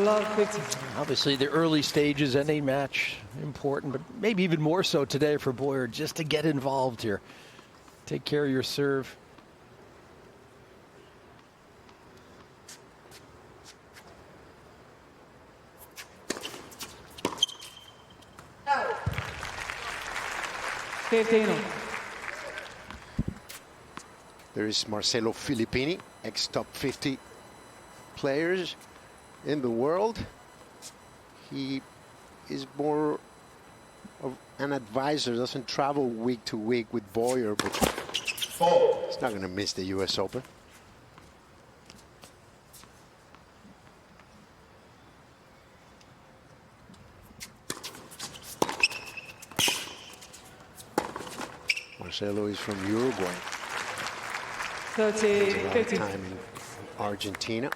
Love 50. Obviously, the early stages, any match important, but maybe even more so today for Boyer, just to get involved here. Take care of your serve. Oh. 15. There is Marcelo Filippini, ex-top 50 players in the world. He is more of an advisor, doesn't travel week to week with Boyer, but he's not going to miss the US Open. Marcelo is from Uruguay. 30, a lot of time in Argentina.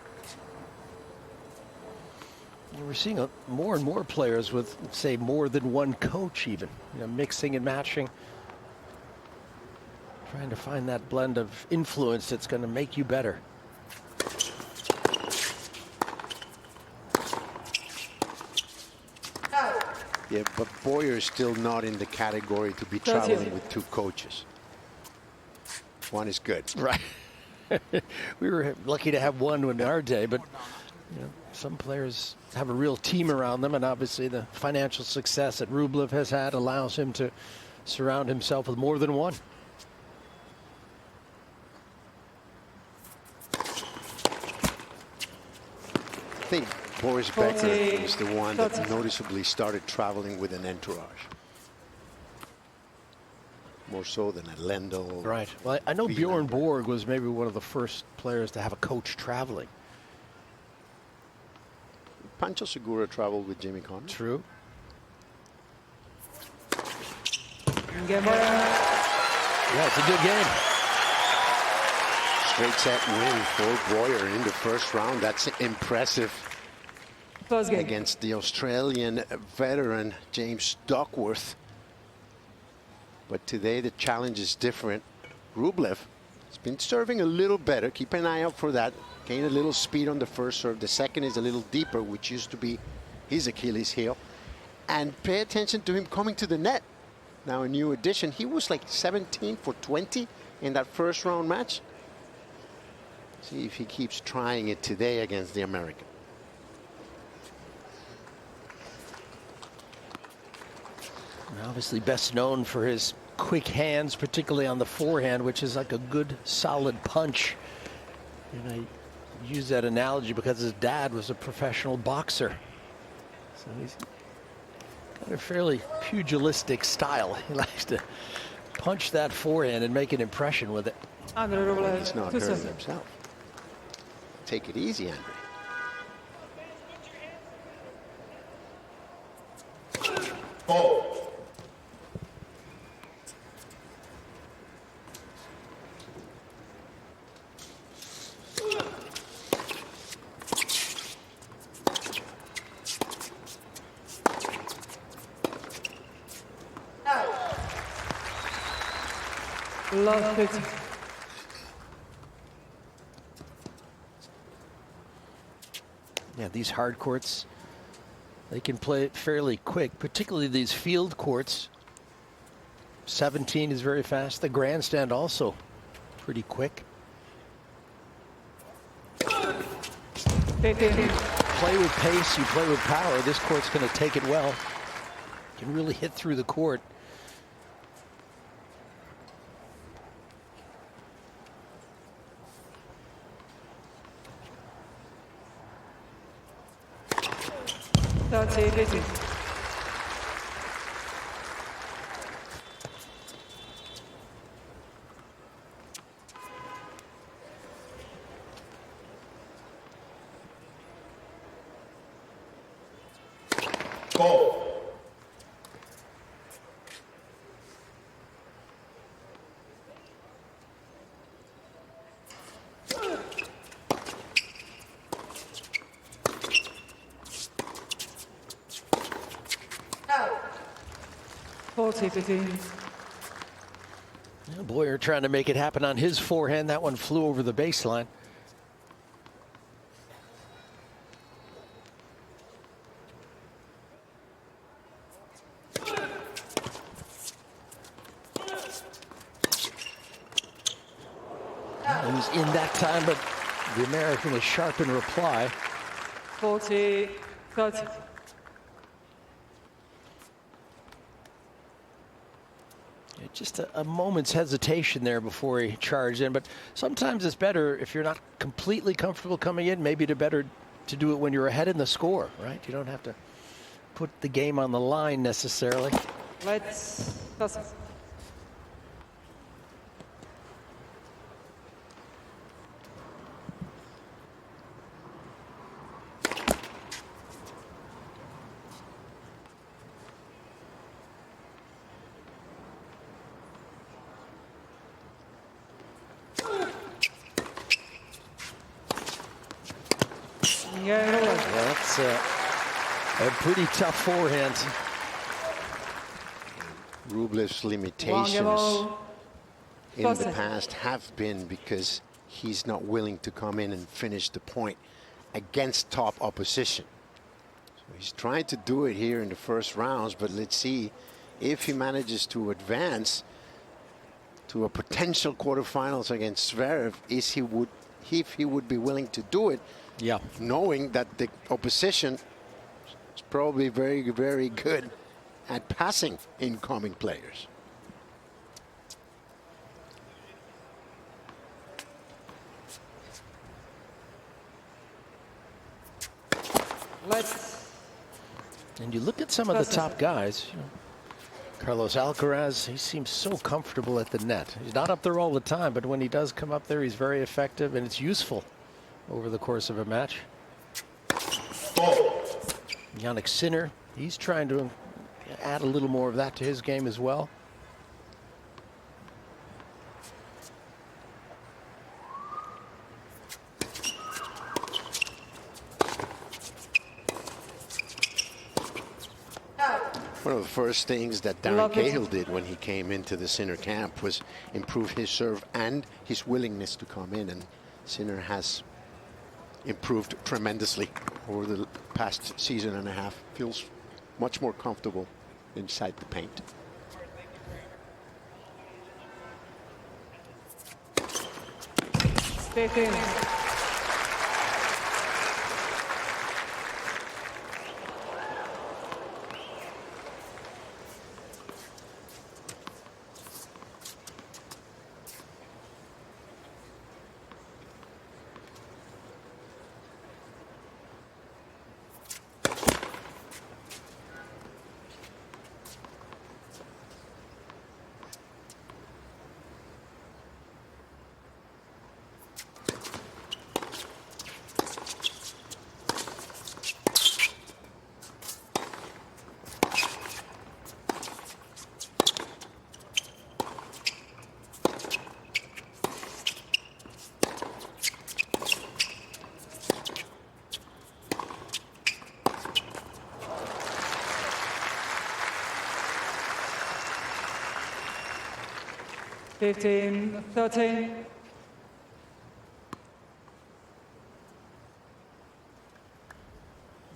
We're seeing more and more players with, say, more than one coach even, mixing and matching. Trying to find that blend of influence that's going to make you better. Yeah, but Boyer is still not in the category to be traveling with two coaches. One is good. Right. We were lucky to have one in our day, but some players have a real team around them, and obviously the financial success that Rublev has had allows him to surround himself with more than one. I think Boris Becker is the one that noticeably started traveling with an entourage. More so than a Lendl. Right. Well, I know Bjorn Borg was maybe one of the first players to have a coach traveling. Pancho Segura traveled with Jimmy Connors. True. Yeah, it's a good game. Straight set win for Boyer in the first round. That's impressive. Against the Australian veteran James Duckworth. But today the challenge is different. Rublev has been serving a little better. Keep an eye out for that. Gain a little speed on the first serve. The second is a little deeper, which used to be his Achilles heel. And pay attention to him coming to the net. Now a new addition. He was like 17 for 20 in that first round match. See if he keeps trying it today against the American. Obviously best known for his quick hands, particularly on the forehand, which is like a good solid punch. And I use that analogy because his dad was a professional boxer. So he's got a fairly pugilistic style. He likes to punch that forehand and make an impression with it. Andrey Rublev. He's not hurting himself. Take it easy, Andrey. Love 50. Yeah, these hard courts, they can play it fairly quick, particularly these field courts. 17 is very fast. The grandstand also pretty quick. 15. Play with pace, you play with power. This court's going to take it well. Can really hit through the court. That's it. Boyer trying to make it happen on his forehand. That one flew over the baseline. was in that time, but the American was sharp in reply. 40, 30. Just a moment's hesitation there before he charged in, but sometimes it's better if you're not completely comfortable coming in, maybe better to do it when you're ahead in the score, right? You don't have to put the game on the line necessarily. Let's pass. That's a pretty tough forehand. Rublev's limitations in the past have been because he's not willing to come in and finish the point against top opposition. So he's trying to do it here in the first rounds, but let's see if he manages to advance to a potential quarterfinals against Zverev, if he would be willing to do it. Yeah. Knowing that the opposition is probably very, very good at passing incoming players. And you look at some of the top guys. You know, Carlos Alcaraz, he seems so comfortable at the net. He's not up there all the time, but when he does come up there, he's very effective, and it's useful over the course of a match. Jannik Sinner, he's trying to add a little more of that to his game as well. One of the first things that Darren Cahill did when he came into the Sinner camp was improve his serve and his willingness to come in, and Sinner has improved tremendously over the past season and a half. Feels much more comfortable inside the paint. Stay 15, 13.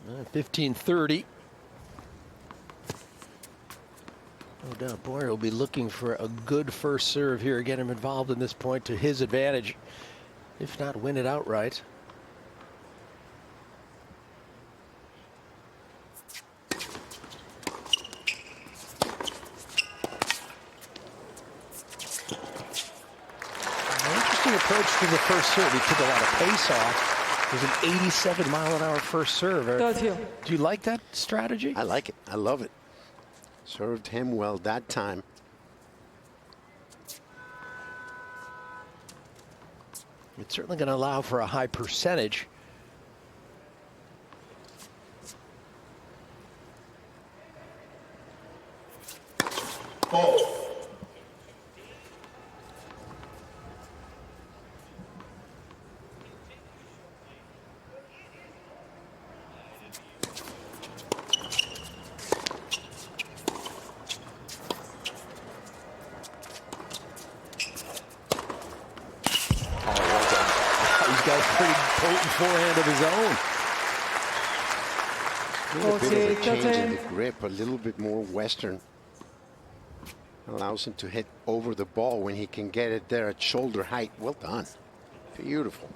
Uh, 15-30. No doubt Boyer will be looking for a good first serve here, get him involved in this point to his advantage, if not win it outright. Approach to the first serve. He took a lot of pace off. It was an 87-mile-an-hour first serve. Do you like that strategy? I like it. I love it. Served him well that time. It's certainly going to allow for a high percentage. Forehand of his own. A little bit of a change in the grip, a little bit more Western. Allows him to hit over the ball when he can get it there at shoulder height. Well done. Beautiful.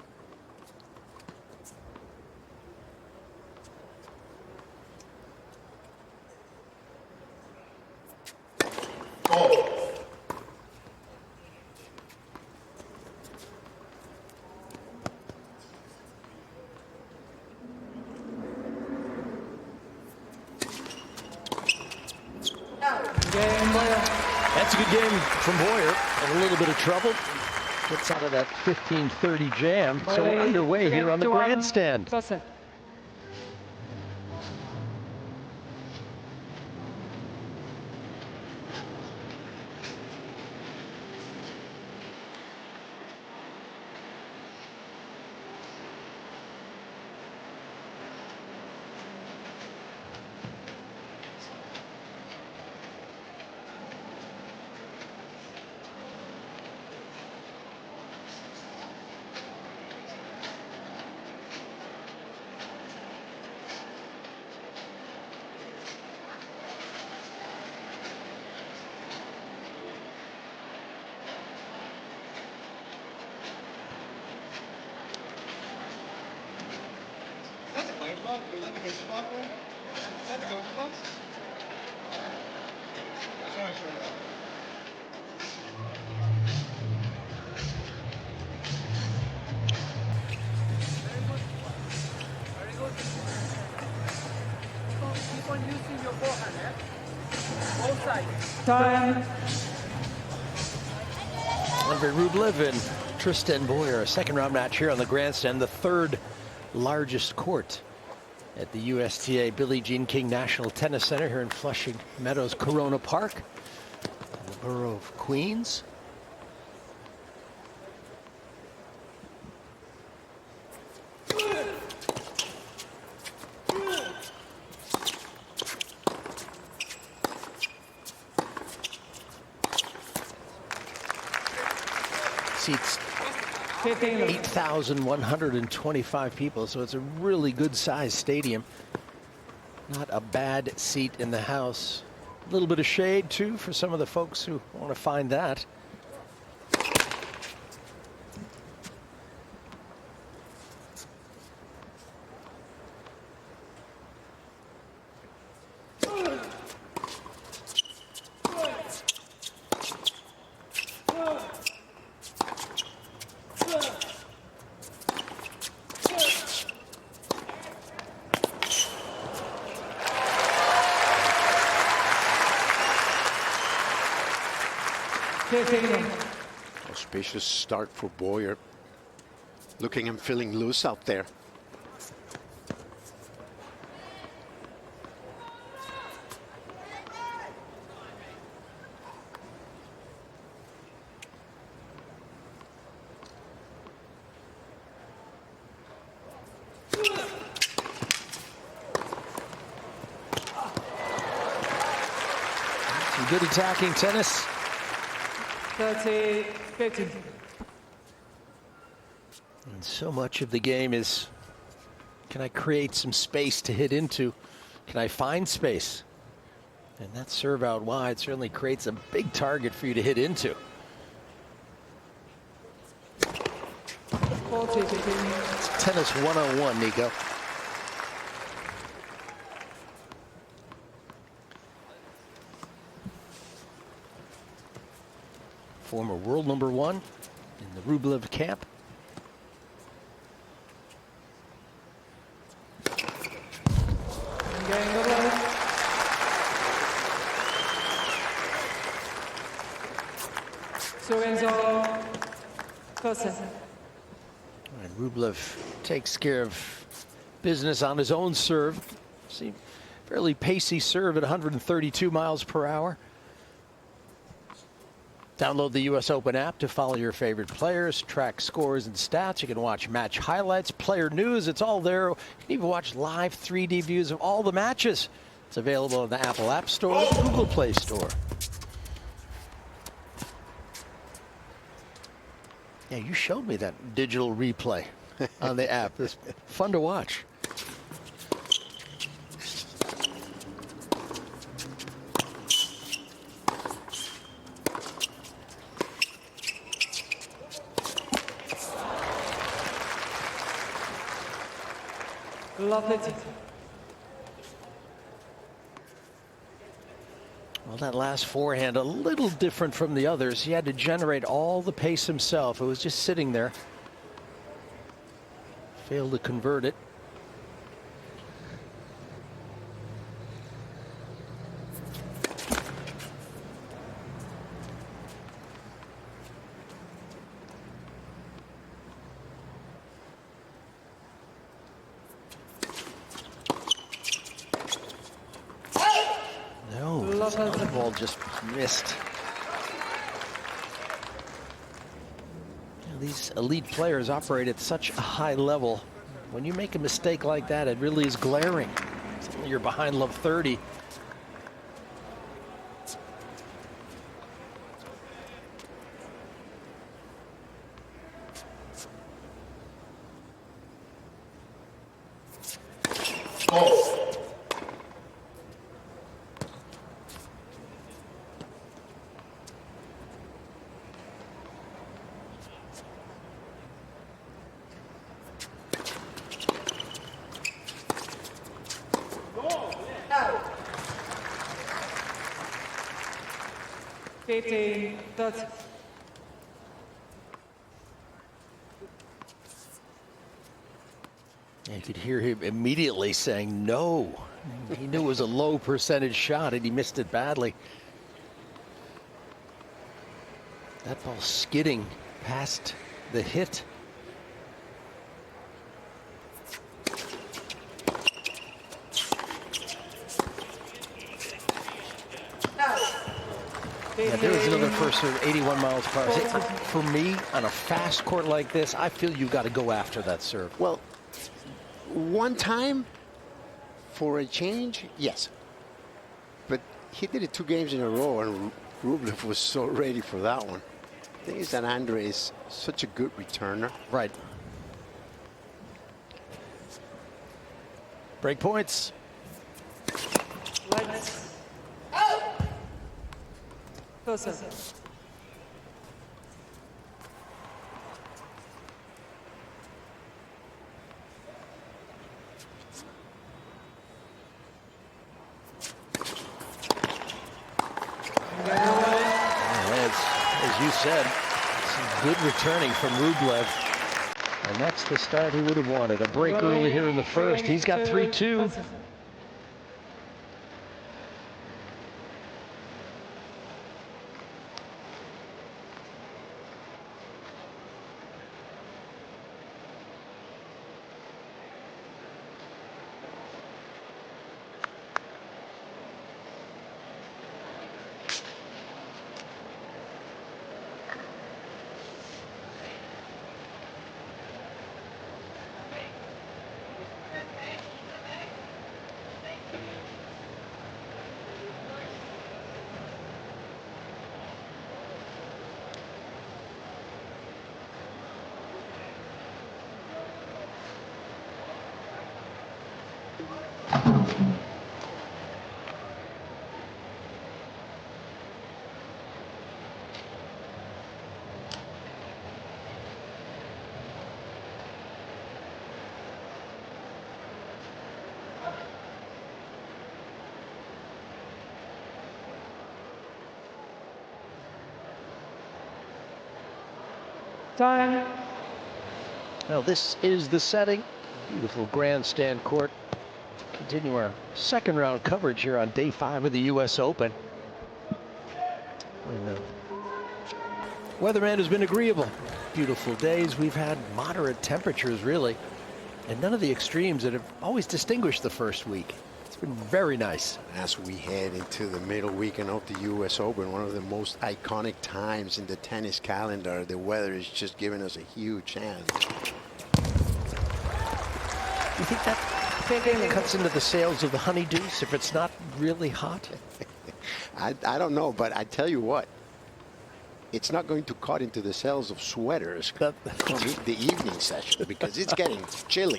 Game, Boyer. That's a good game from Boyer. In a little bit of trouble. Gets out of that 15-30 jam. So we're underway here on the grandstand. Listen. Keep on using your forehand, eh? Both sides. Time. Andrey Rublev and Tristan Boyer, a second-round match here on the grandstand, the third largest court at the USTA Billie Jean King National Tennis Center here in Flushing Meadows, Corona Park, in the borough of Queens. Seats 8,125 people, so it's a really good-sized stadium. Not a bad seat in the house. A little bit of shade, too, for some of the folks who want to find that. Auspicious start for Boyer. Looking and feeling loose out there. Some good attacking tennis. 30-50. And so much of the game is, can I create some space to hit into? Can I find space? And that serve out wide certainly creates a big target for you to hit into. 40-15. It's tennis 101, Nico. Former world #1 in the Rublev camp. And Rublev takes care of business on his own serve. See, fairly pacey serve at 132 miles per hour. Download the US Open app to follow your favorite players, track scores and stats. You can watch match highlights, player news. It's all there. You can even watch live 3D views of all the matches. It's available in the Apple App Store, or the Google Play Store. Yeah, you showed me that digital replay on the app. It's fun to watch. Well, that last forehand, a little different from the others. He had to generate all the pace himself. It was just sitting there. Failed to convert it. No, the ball just missed. These elite players operate at such a high level. When you make a mistake like that, it really is glaring. You're behind love 30. You could hear him immediately saying no. He knew it was a low percentage shot and he missed it badly. That ball skidding past the hit. Yeah, there was another first serve, 81 miles per hour. For me, on a fast court like this, I feel you've got to go after that serve. Well, one time for a change, yes. But he did it 2 games in a row, and Rublev was so ready for that one. The thing is that Andrey is such a good returner. Right. Break points. As you said, some good returning from Rublev. And that's the start he would have wanted. A break early here in the first. He's got 3-2. Time. Well, this is the setting. Beautiful grandstand court. Continue our second round coverage here on day 5 of the US Open. And, weatherman has been agreeable. Beautiful days. We've had moderate temperatures, really, and none of the extremes that have always distinguished the first week. It's been very nice. As we head into the middle weekend of the US Open, one of the most iconic times in the tennis calendar, the weather is just giving us a huge hand. You think that cuts into the sales of the honeydews if it's not really hot? I don't know, but I tell you what, it's not going to cut into the sales of sweaters from the evening session because it's getting chilly.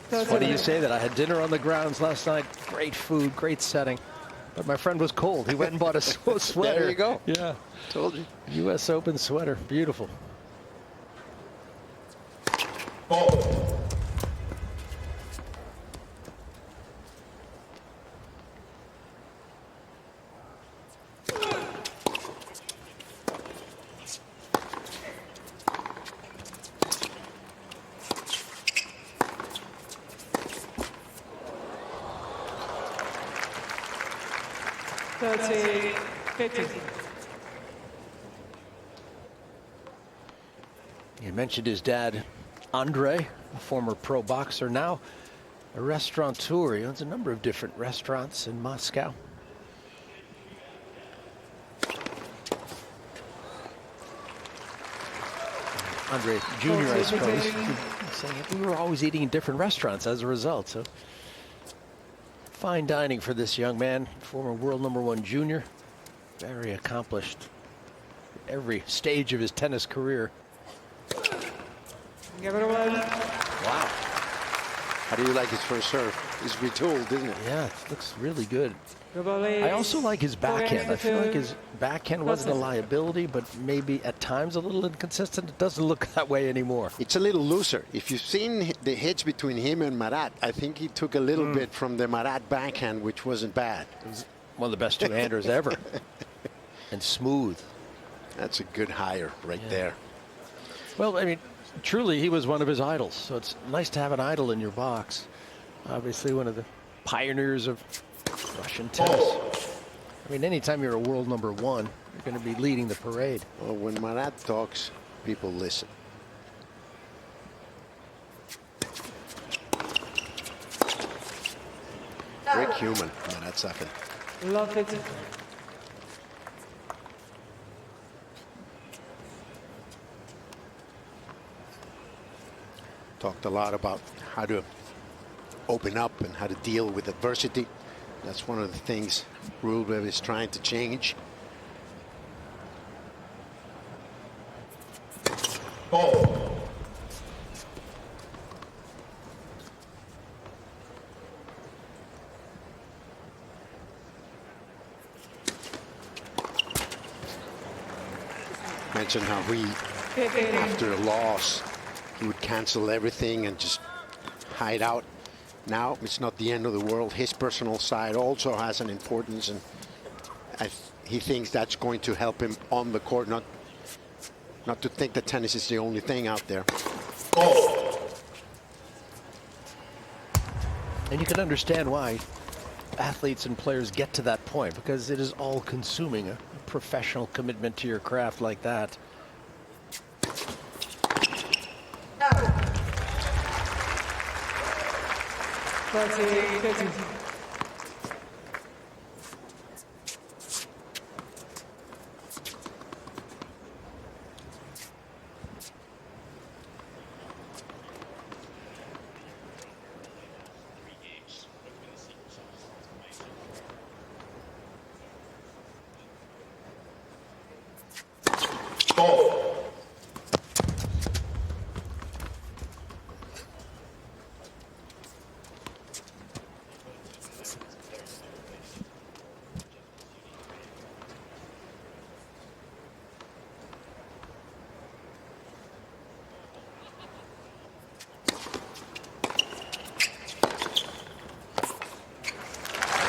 It's funny you say that. I had dinner on the grounds last night. Great food, great setting. But my friend was cold. He went and bought a sweater. There you go. Yeah. Told you. US Open sweater. Beautiful. 30, 50. You mentioned his dad, Andrey, a former pro boxer, now a restaurateur. He owns a number of different restaurants in Moscow. Andrey Jr., I suppose, saying we were always eating in different restaurants as a result. So fine dining for this young man, former world #1 junior, very accomplished at every stage of his tennis career. Wow. How do you like his first serve? It's retooled, isn't it? Yeah, it looks really good. I also like his backhand. I feel like his backhand wasn't a liability, but maybe at times a little inconsistent. It doesn't look that way anymore. It's a little looser. If you've seen the hits between him and Marat, I think he took a little bit from the Marat backhand, which wasn't bad. It was one of the best two-handers ever. And smooth. That's a good hire right there. Well, I mean, truly, he was one of his idols. So it's nice to have an idol in your box. Obviously, one of the pioneers of Russian tennis. I mean, anytime you're a world #1, you're going to be leading the parade. Well, when Marat talks, people listen. Great human, Marat second. Love it. Talked a lot about how to open up and how to deal with adversity. That's one of the things Rublev is trying to change. Mentioned how he, after a loss, he would cancel everything and just hide out. Now it's not the end of the world. His personal side also has an importance, and he thinks that's going to help him on the court, not to think that tennis is the only thing out there. And you can understand why athletes and players get to that point, because it is all consuming, a professional commitment to your craft like that.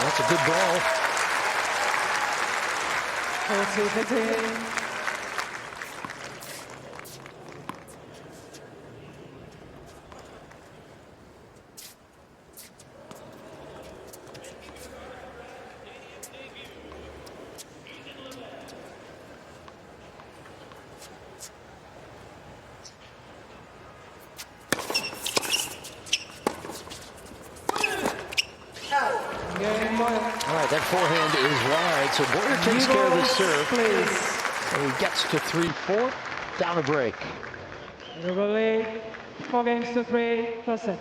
That's a good ball. All right, that forehand is wide, so Boyer takes care of the serve. And he gets to 3-4, down a break. Rublev, 4-3 per set.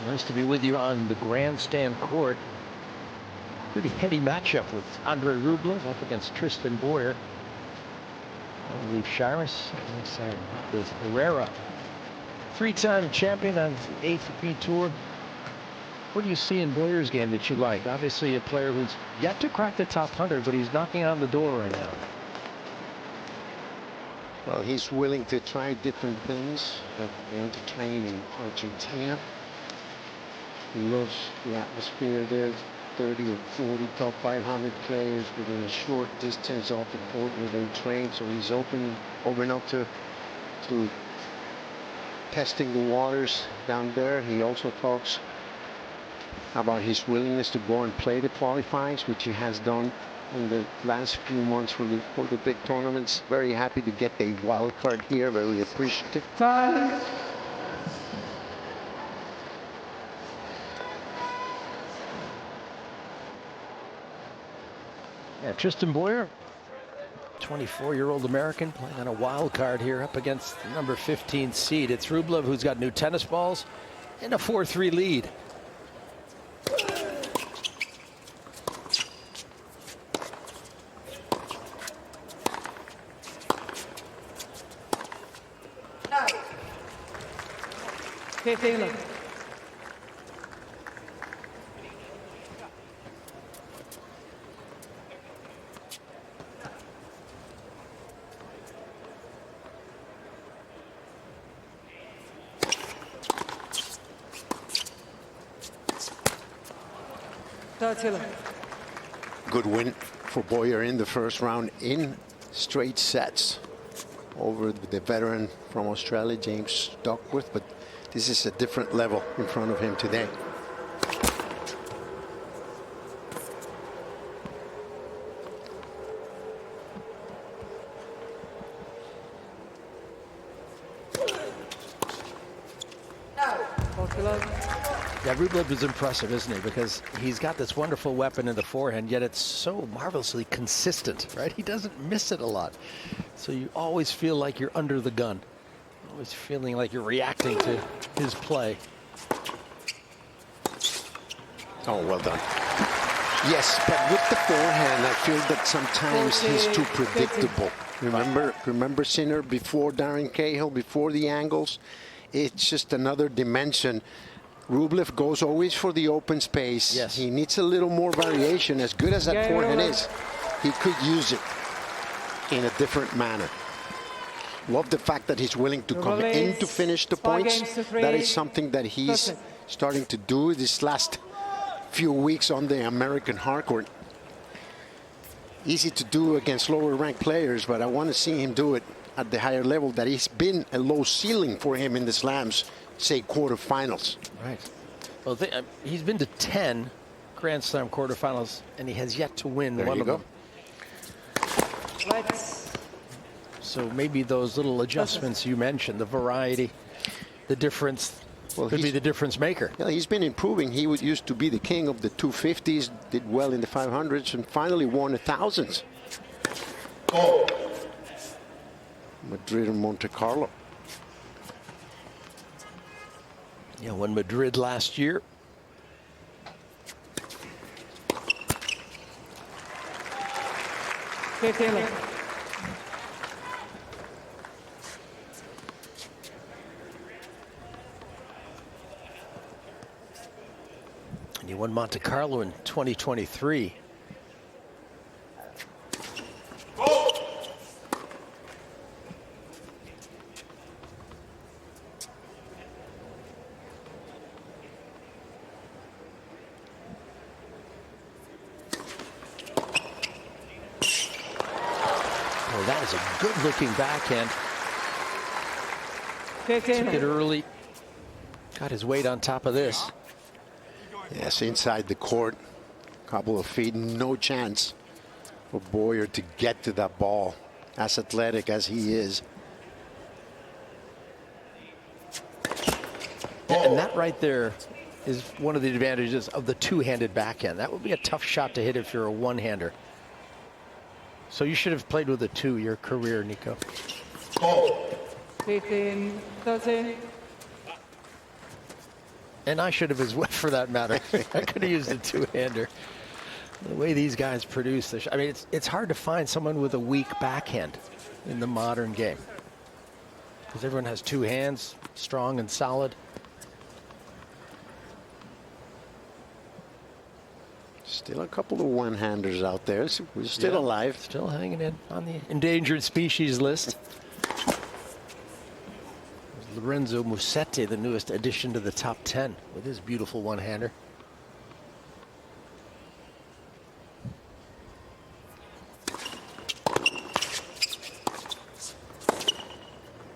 Nice to be with you on the grandstand court. Pretty heady matchup with Andrey Rublev up against Tristan Boyer. I believe Sharis with Herrera. Three-time champion on the ATP Tour. What do you see in Boyer's game that you like? Obviously a player who's yet to crack the top 100, but he's knocking on the door right now. Well, he's willing to try different things. He went to train in Argentina. He loves the atmosphere there. 30 or 40 top 500 players within a short distance off the court where they train, so he's open up to testing the waters down there. He also talks about his willingness to go and play the qualifiers, which he has done in the last few months for the big tournaments. Very happy to get a wild card here. Very appreciative. Time. Yeah, Tristan Boyer, 24-year-old American, playing on a wild card here up against the number 15 seed. It's Rublev, who's got new tennis balls and a 4-3 lead. Taylor. Good win for Boyer in the first round in straight sets over the veteran from Australia, James Duckworth, but this is a different level in front of him today. Yeah, Rublev is impressive, isn't he? Because he's got this wonderful weapon in the forehand, yet it's so marvelously consistent, right? He doesn't miss it a lot. So you always feel like you're under the gun. Always feeling like you're reacting to his play. Oh, well done. Yes, but with the forehand, I feel that sometimes he's too predictable. Remember Sinner before Darren Cahill, before the angles? It's just another dimension. Rublev goes always for the open space. Yes. He needs a little more variation. As good as that forehand is, he could use it in a different manner. Love the fact that he's willing to come in to finish the points. That is something that he's starting to do this last few weeks on the American hardcourt. Easy to do against lower ranked players, but I want to see him do it at the higher level. That he's been a low ceiling for him in the slams, say quarterfinals. Right. Well, he's been to 10 Grand Slam quarterfinals, and he has yet to win one of them. So maybe those little adjustments you mentioned, the variety, the difference, could be the difference maker. Yeah, he's been improving. He used to be the king of the 250s, did well in the 500s, and finally won the 1000s. Madrid and Monte Carlo. Yeah, won Madrid last year. Taylor. And he won Monte Carlo in 2023. Oh, that is a good-looking backhand. Took it early. Got his weight on top of this. Yes, inside the court. Couple of feet, no chance for Boyer to get to that ball, as athletic as he is. And that right there is one of the advantages of the two-handed backhand. That would be a tough shot to hit if you're a one-hander. So you should have played with a two your career, Nico. 15, 13. And I should have as well, for that matter. I could have used a two-hander. The way these guys produce this, I mean, it's hard to find someone with a weak backhand in the modern game, because everyone has two hands, strong and solid. Still a couple of one-handers out there. So we're still alive. Still hanging in on the endangered species list. Lorenzo Musetti, the newest addition to the top 10 with his beautiful one-hander.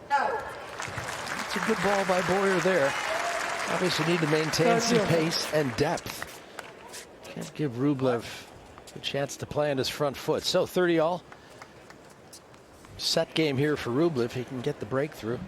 It's a good ball call by Boyer there. Obviously need to maintain some pace and depth. Can't give Rublev a chance to play on his front foot. So 30-all. Set game here for Rublev. He can get the breakthrough.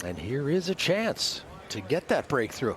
And here is a chance to get that breakthrough.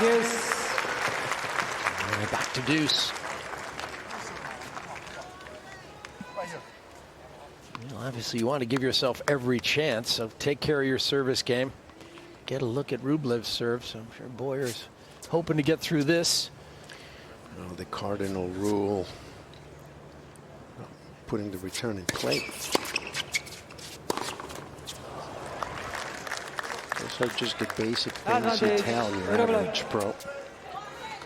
Yes. And back to deuce. Well, obviously, you want to give yourself every chance, so take care of your service game. Get a look at Rublev's serve, so I'm sure Boyer's hoping to get through this. Oh, the cardinal rule, putting the return in play. Those are just the basic things you tell your average pro,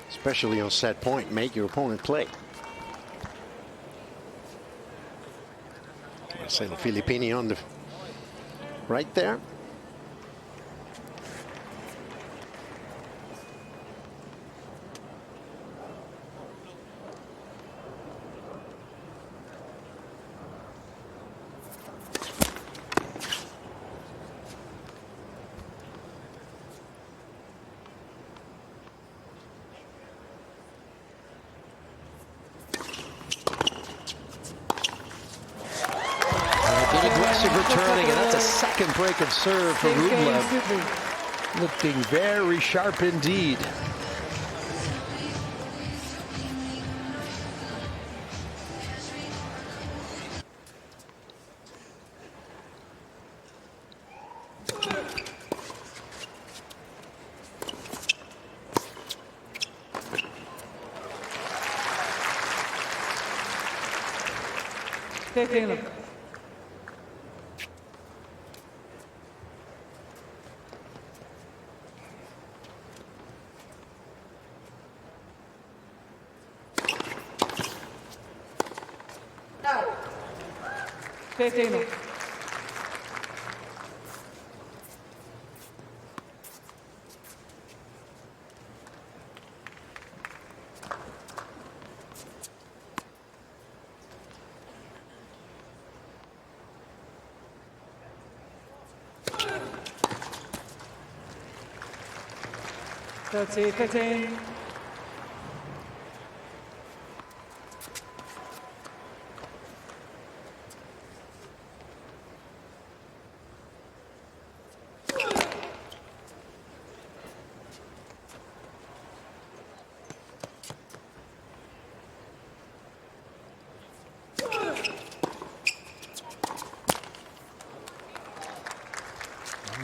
especially on set point. Make your opponent play. Marcelo Filippini on the right there. Returning, and that's a second break of serve for Rublev. Looking very sharp indeed. That's it, 15.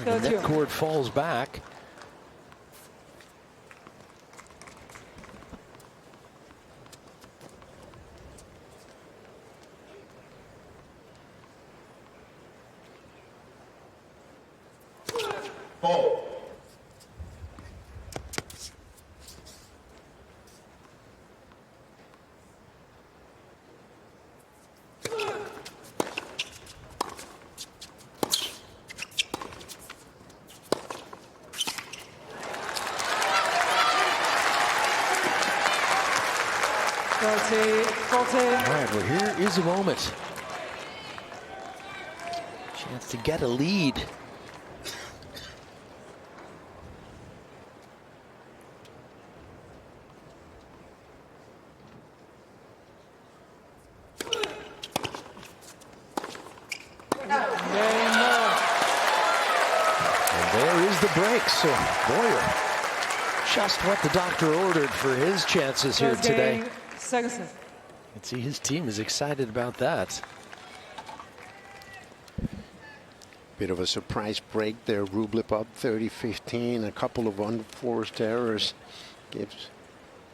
The net cord falls back. All right, well, here is a moment. Chance to get a lead. And there is the break. So Boyer, just what the doctor ordered for his chances here today. Second set. You can see his team is excited about that. Bit of a surprise break there. Rublev up 30-15. A couple of unforced errors gives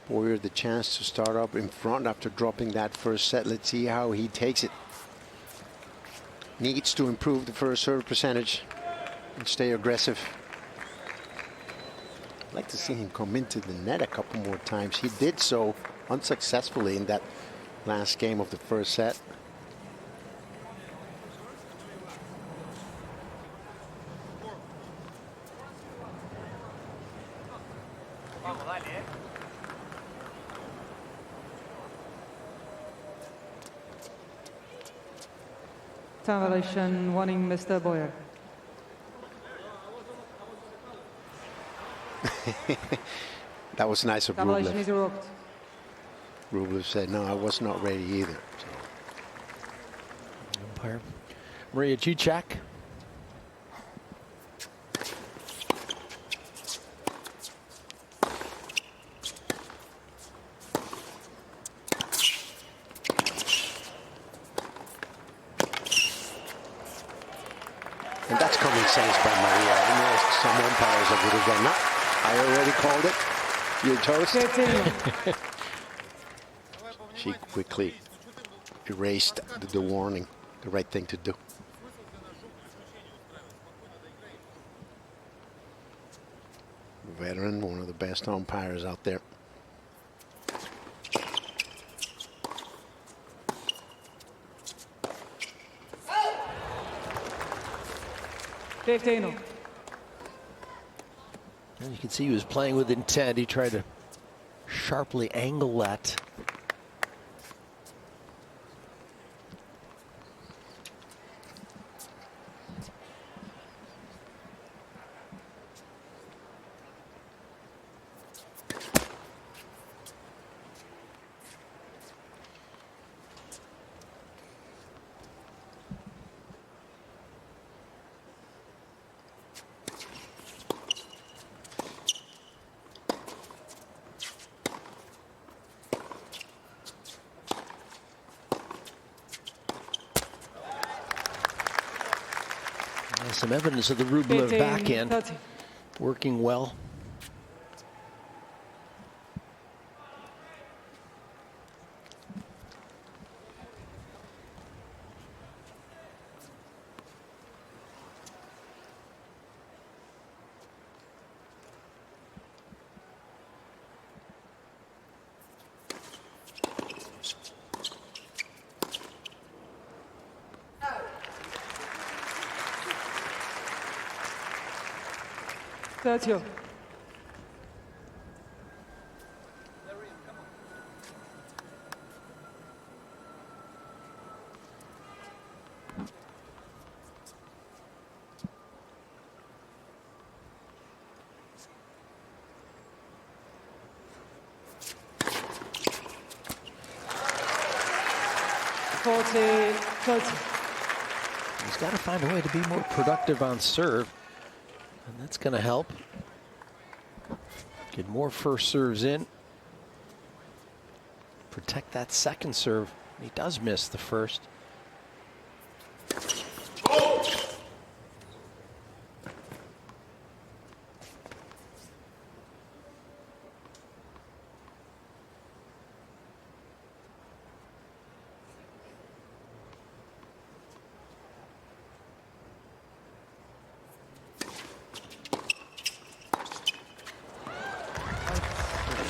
Boyer the chance to start up in front after dropping that first set. Let's see how he takes it. Needs to improve the first serve percentage and stay aggressive. I'd like to see him come into the net a couple more times. He did so unsuccessfully in that last game of the first set. Time violation, warning Mr. Boyer. That was nice of Time violation is Rublev. revoked. Rublev said, no, I was not ready either. So. Umpire Maria Cicak. And that's common sense by Maria. I know some umpires that would have gone, no, I already called it. You're toast. She quickly erased the warning, the right thing to do. Veteran, one of the best umpires out there. And you can see he was playing with intent. He tried to sharply angle that. Some evidence of the Rublev backhand working well. That's you. He's got to find a way to be more productive on serve, and that's going to help. Get more first serves in. Protect that second serve. He does miss the first.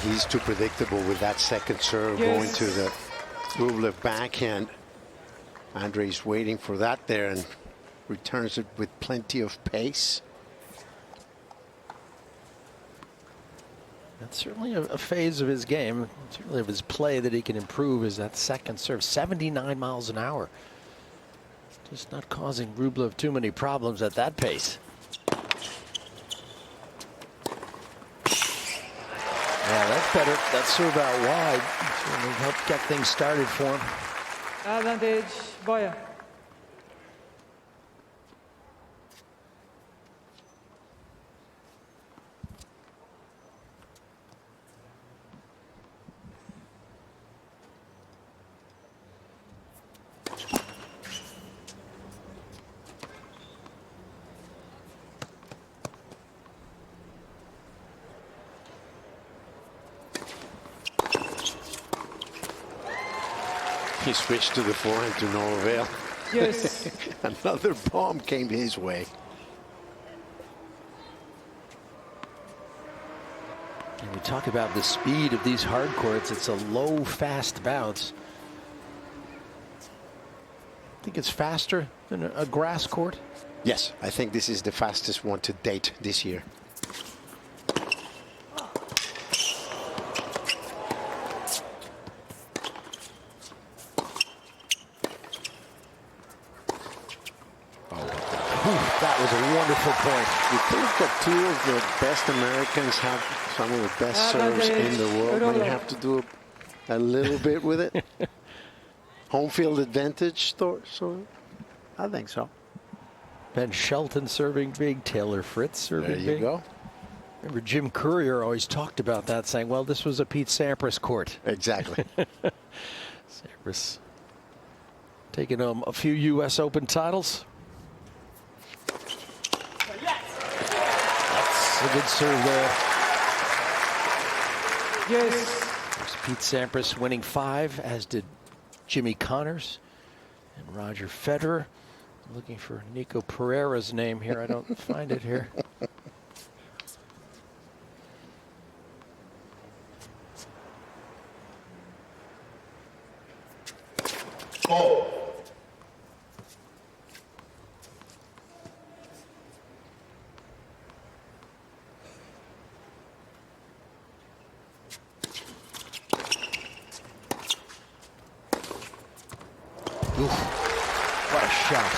He's too predictable with that second serve going to the Rublev backhand. Andrey's waiting for that there and returns it with plenty of pace. That's certainly a phase of his game, certainly of his play that he can improve, is that second serve. 79 miles an hour. Just not causing Rublev too many problems at that pace. Yeah, that's better. That serve out wide certainly helped get things started for him. Advantage, Boyer. He switched to the forehand to no avail. Yes. Another bomb came his way. And we talk about the speed of these hard courts. It's a low, fast bounce. I think it's faster than a grass court. Yes, I think this is the fastest one to date this year. That was a wonderful point. You think that two of the best Americans have some of the best serves in the world when you have to do a little bit with it? Home field advantage, so I think so. Ben Shelton serving big, Taylor Fritz serving big. There you go. Remember Jim Courier always talked about that, saying, well, this was a Pete Sampras court. Exactly. Sampras taking home a few U.S. Open titles. That's a good serve there. Yes. There's Pete Sampras winning 5, as did Jimmy Connors and Roger Federer. I'm looking for Nico Pereira's name here. I don't find it here. Oh. What a shot.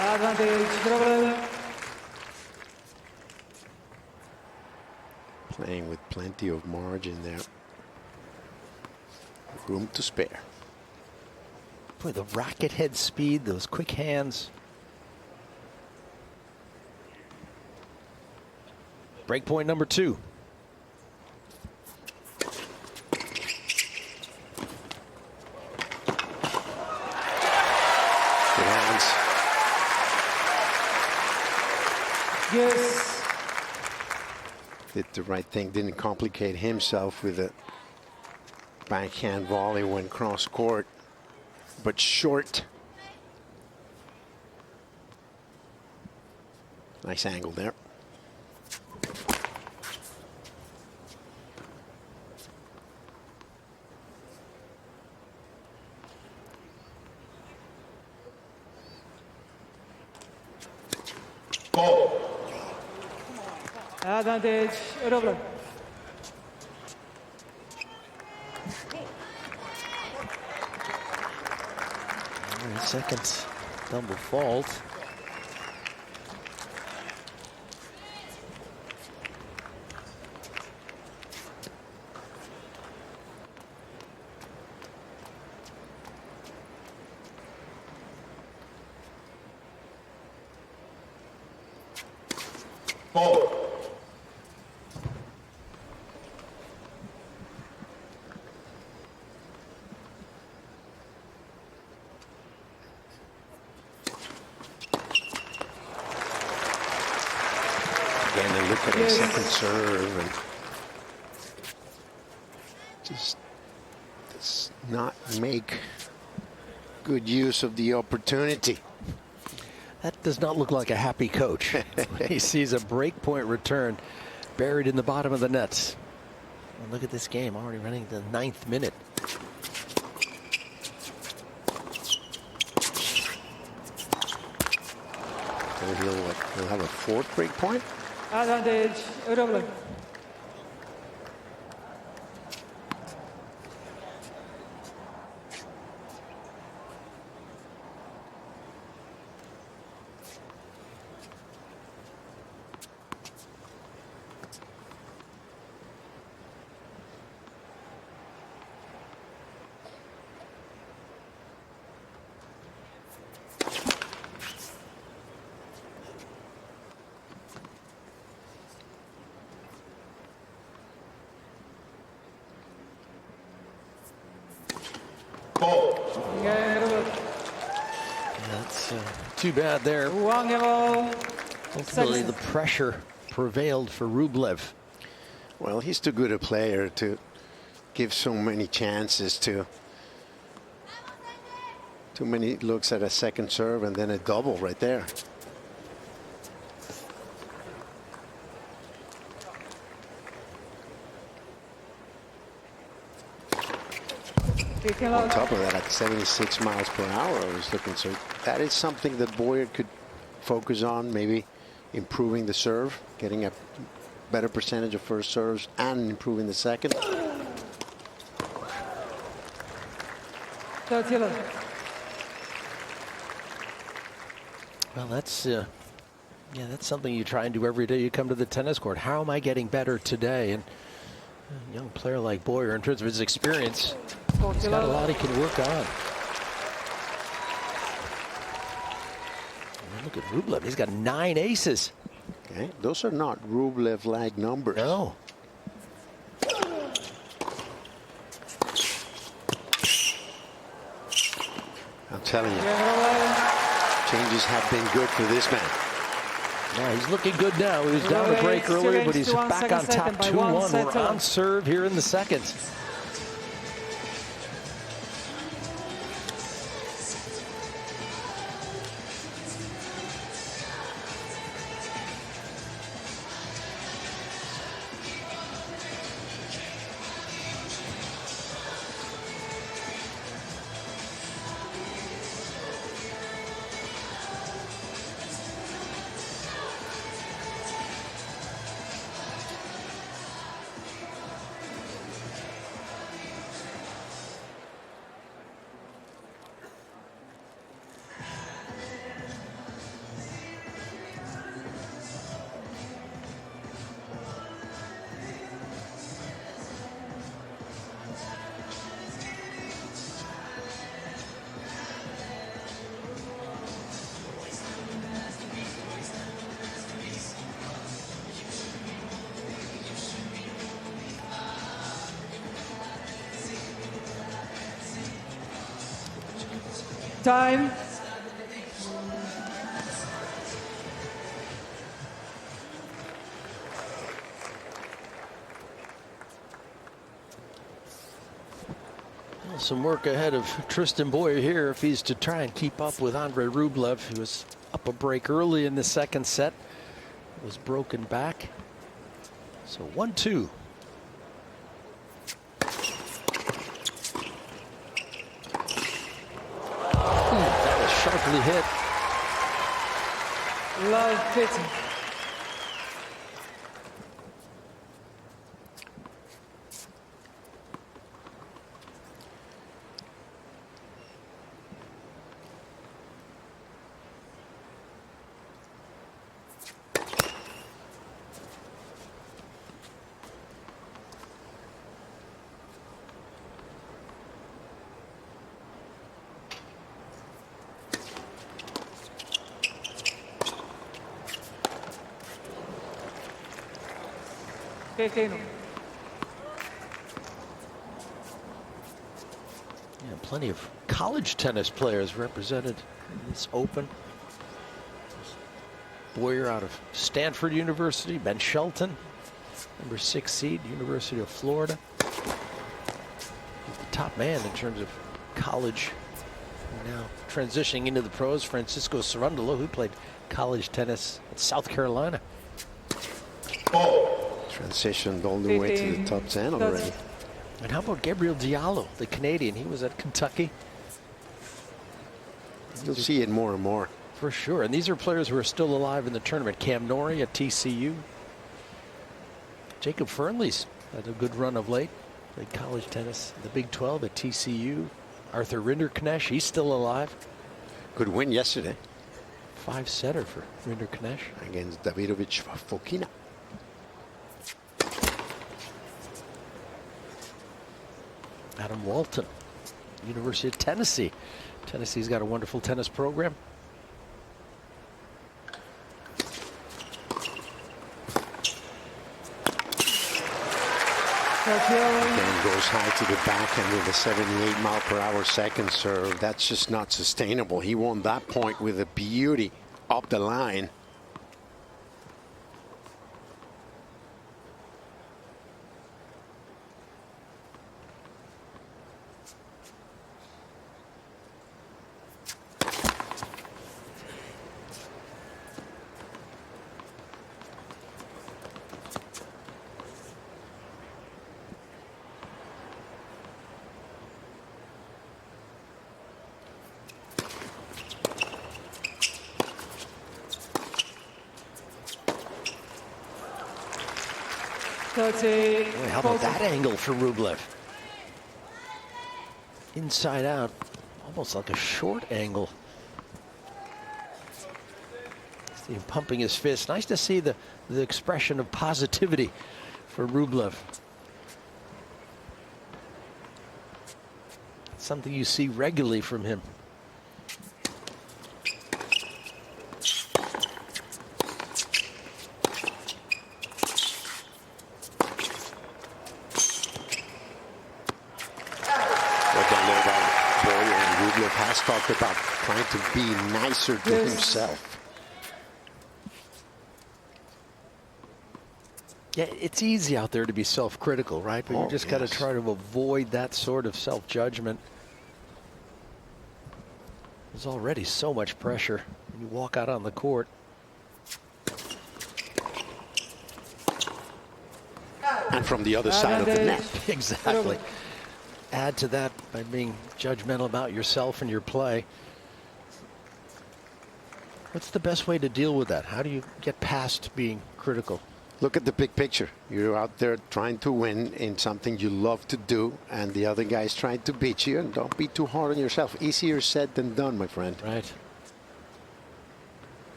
Advantage, Rublev. Playing with plenty of margin there. Room to spare. Boy, the racket head speed, those quick hands. Break point number 2. Good hands. Yes. Did the right thing, didn't complicate himself with a backhand volley when cross court, but short. Nice angle there. Advantage, Rublev. Second double fault. Again, and look at his second serve and just does not make good use of the opportunity. That does not look like a happy coach. He sees a breakpoint return buried in the bottom of the net. And look at this game, already running the 9th minute. He'll have a 4th break point. Advantage, Rublev. That's too bad there. Ultimately, the pressure prevailed for Rublev. Well, he's too good a player to give so many chances to Too many looks at a second serve and then a double right there. On top of that, at 76 miles per hour, I was looking. So that is something that Boyer could focus on, maybe improving the serve, getting a better percentage of first serves and improving the second. Well, that's that's something you try and do every day you come to the tennis court. How am I getting better today? And a young player like Boyer, in terms of his experience, he's got a lot he can work on. And look at Rublev. He's got 9 aces. Okay, those are not Rublev-like numbers. No. I'm telling you, changes have been good for this man. Yeah, he's looking good now. He was down a break earlier, but he's back on top 2-1. We're on serve here in the second. Time. Well, some work ahead of Tristan Boyer here if he's to try and keep up with Andrey Rublev, who was up a break early in the second set. Was broken back. So 1-2. Sharply hit. Love pity. Yeah, plenty of college tennis players represented in this Open. Boyer out of Stanford University, Ben Shelton, number 6 seed, University of Florida. He's the top man in terms of college. Now transitioning into the pros, Francisco Cerundolo, who played college tennis at South Carolina. Transitioned all the way to the top 10 already. And how about Gabriel Diallo, the Canadian? He was at Kentucky. You'll see it more and more. For sure. And these are players who are still alive in the tournament. Cam Norrie at TCU. Jacob Fernley's had a good run of late. Played college tennis in the Big 12 at TCU. Arthur Rinderknecht, he's still alive. Good win yesterday. 5-setter for Rinderknecht. Against Davidovich Fokina. Adam Walton, University of Tennessee. Tennessee's got a wonderful tennis program. Again, goes high to the backhand with a 78-mile-per-hour second serve. That's just not sustainable. He won that point with a beauty up the line. 30. Boy, how about that angle for Rublev? Inside out, almost like a short angle. See him pumping his fist. Nice to see the expression of positivity for Rublev. Something you see regularly from him. Has talked about trying to be nicer to himself. Yeah, it's easy out there to be self-critical, right? But you just got to try to avoid that sort of self-judgment. There's already so much pressure when you walk out on the court. And from the other side of the net. Exactly. Add to that by being judgmental about yourself and your play. What's the best way to deal with that? How do you get past being critical? Look at the big picture. You're out there trying to win in something you love to do, and the other guy's trying to beat you, and don't be too hard on yourself. Easier said than done, my friend. Right.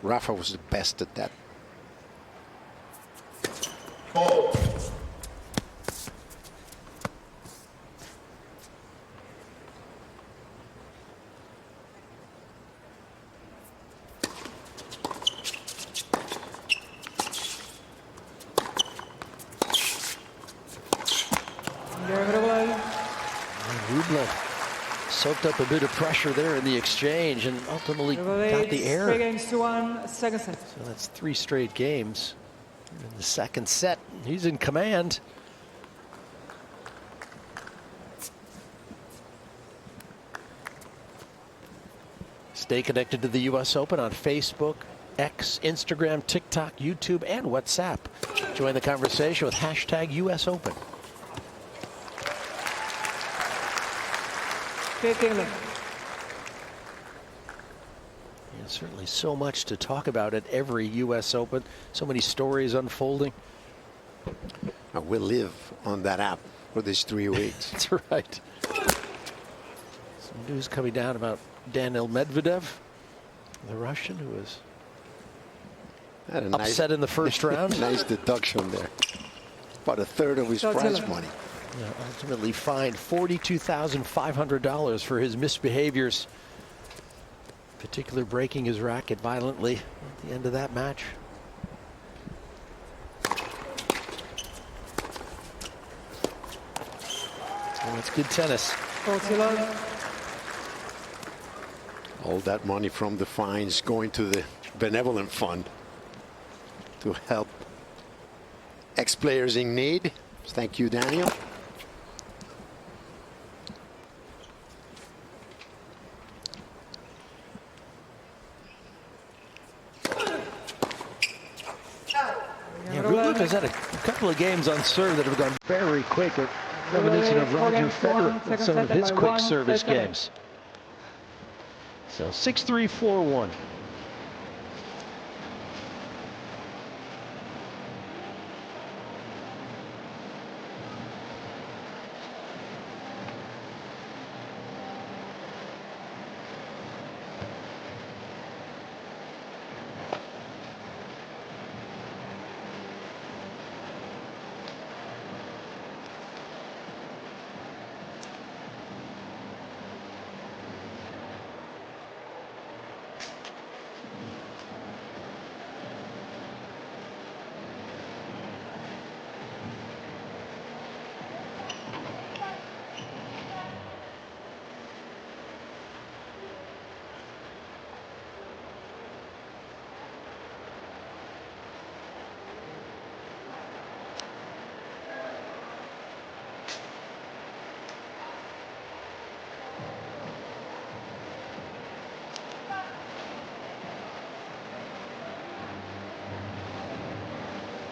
Rafa was the best at that. Rublev soaked up a bit of pressure there in the exchange and ultimately got the error. 3 games to 1, second set. So that's 3 straight games. In the second set, he's in command. Stay connected to the U.S. Open on Facebook, X, Instagram, TikTok, YouTube, and WhatsApp. Join the conversation with hashtag US Open. 15 left. Yeah, certainly so much to talk about at every U.S. Open. So many stories unfolding. We'll live on that app for these 3 weeks. That's right. Some news coming down about Daniil Medvedev, the Russian, who was upset in the first round. Nice deduction there. About a third of his prize money. Yeah, ultimately fined $42,500 for his misbehaviors, particularly breaking his racket violently at the end of that match. Oh, it's good tennis. All that money from the fines going to the benevolent fund to help ex-players in need. Thank you, Daniel. Yeah, Rublev has had a couple of games on serve that have gone very quick, reminiscent of Roger Federer in some of his quick service games. So 6-3, 4-1.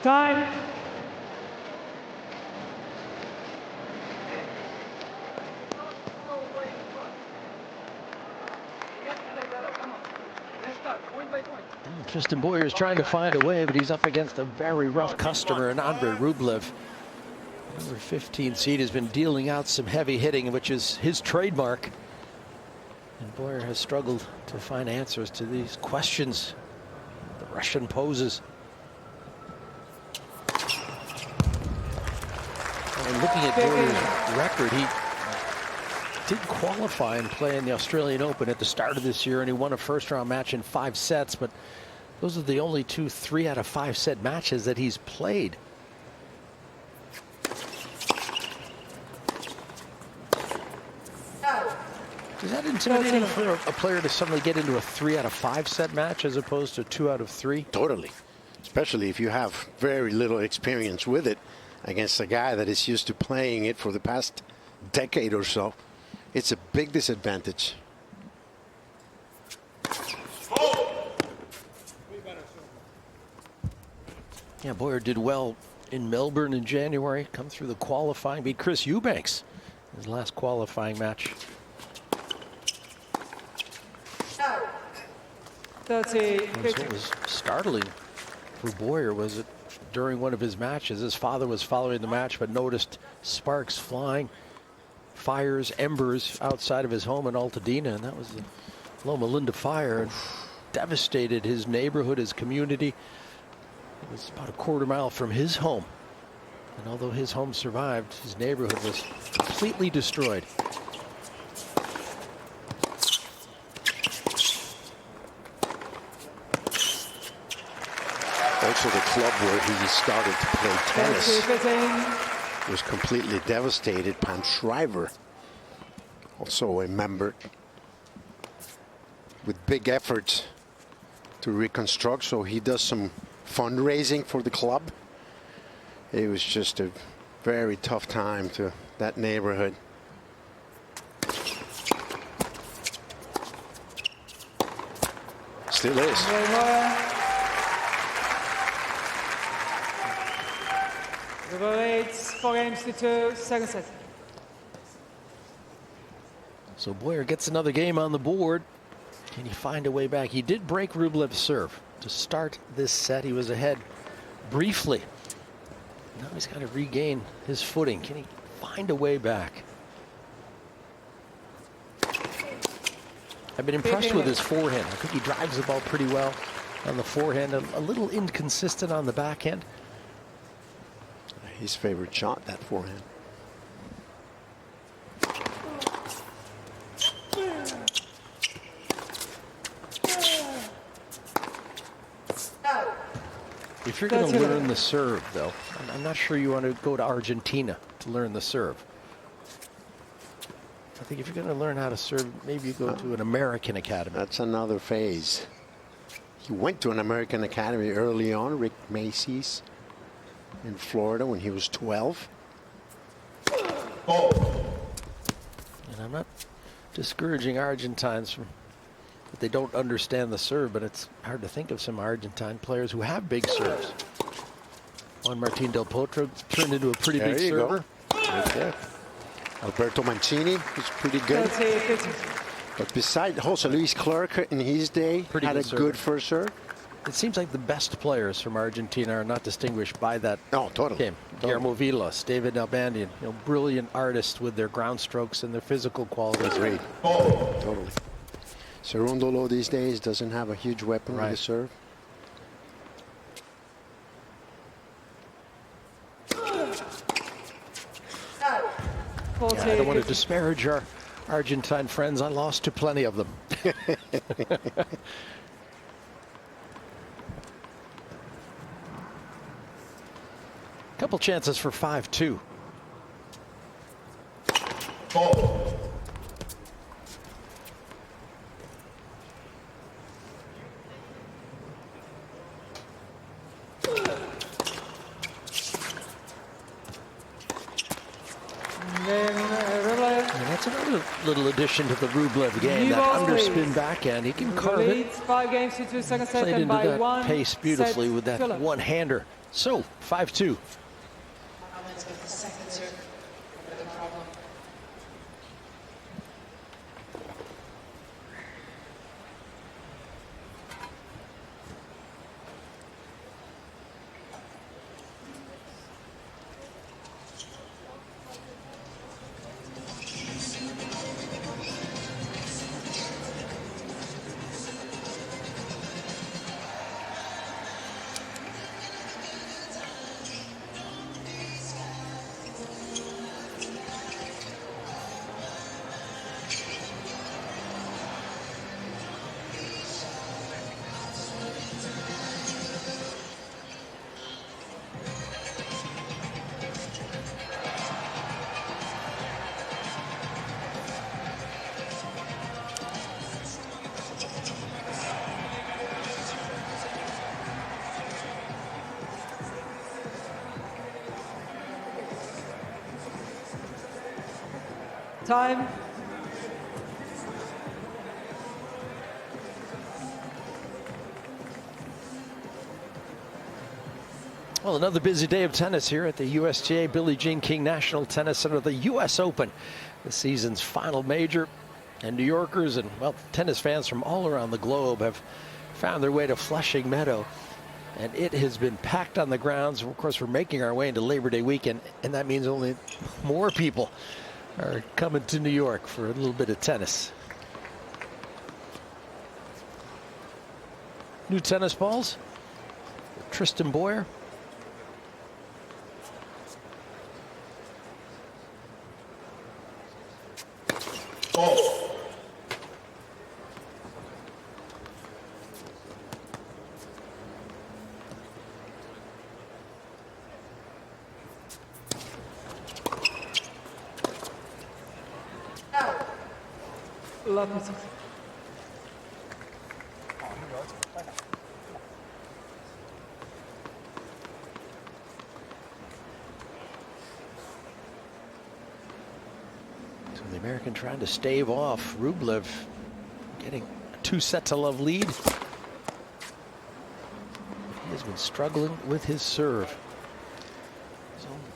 Time. Tristan Boyer is trying to find a way, but he's up against a very rough customer, and Andrey Rublev, number 15 seed, has been dealing out some heavy hitting, which is his trademark. And Boyer has struggled to find answers to these questions the Russian poses. And looking at Boyer's record, he did qualify and play in the Australian Open at the start of this year, and he won a first-round match in 5 sets, but those are the only 2 3 out of 5 set matches that he's played. Is that intimidating for a player to suddenly get into a 3 out of 5 set match as opposed to 2 out of 3? Totally. Especially if you have very little experience with it against a guy that is used to playing it for the past decade or so. It's a big disadvantage. Yeah, Boyer did well in Melbourne in January, come through the qualifying, beat Chris Eubanks in his last qualifying match. 30. What was startling for Boyer was that during one of his matches, his father was following the match but noticed sparks flying, fires, embers outside of his home in Altadena, and that was the Loma Linda fire, and devastated his neighborhood, his community. It was about a quarter-mile from his home, and although his home survived, his neighborhood was completely destroyed. Also, the club where he started to play tennis was completely devastated. Pam Shriver, also a member, with big efforts to reconstruct. So he does some fundraising for the club. It was just a very tough time to that neighborhood. Still is. Rublev 4 games to 2, second set. So Boyer gets another game on the board. Can he find a way back? He did break Rublev's serve to start this set. He was ahead briefly. Now he's got to regain his footing. Can he find a way back? I've been impressed with his forehand. I think he drives the ball pretty well on the forehand, a little inconsistent on the backhand. His favorite shot, that forehand. If you're going to learn the serve, though, I'm not sure you want to go to Argentina to learn the serve. I think if you're going to learn how to serve, maybe you go to an American academy. That's another phase. He went to an American academy early on, Rick Macy's, in Florida when he was 12. And I'm not discouraging Argentines from that they don't understand the serve, but it's hard to think of some Argentine players who have big serves. Juan Martín Del Potro turned into a pretty big server. Right there. Alberto Mancini was pretty good. 30. But besides Jose Luis Clerc in his day, had a good first serve. It seems like the best players from Argentina are not distinguished by that game. Guillermo Vilas, David Nalbandian, brilliant artists with their ground strokes and their physical qualities. Agreed. Totally. Cerundolo these days doesn't have a huge weapon with the serve. Yeah, I don't want to disparage our Argentine friends. I lost to plenty of them. Couple chances for 5-2. That's another little addition to the Rublev game. That underspin backhand, he can carve it. 5 games to 2, second set, Played and into by that 1 pace beautifully set with that filler. one-hander. So 5-2. Time. Well, another busy day of tennis here at the USTA Billie Jean King National Tennis Center, the U.S. Open, the season's final major. And New Yorkers and, well, tennis fans from all around the globe have found their way to Flushing Meadow. And it has been packed on the grounds. Of course, we're making our way into Labor Day weekend, and that means only more people are coming to New York for a little bit of tennis. New tennis balls. Tristan Boyer. Love music. So the American trying to stave off Rublev, getting a 2-set-to-love lead. He has been struggling with his serve.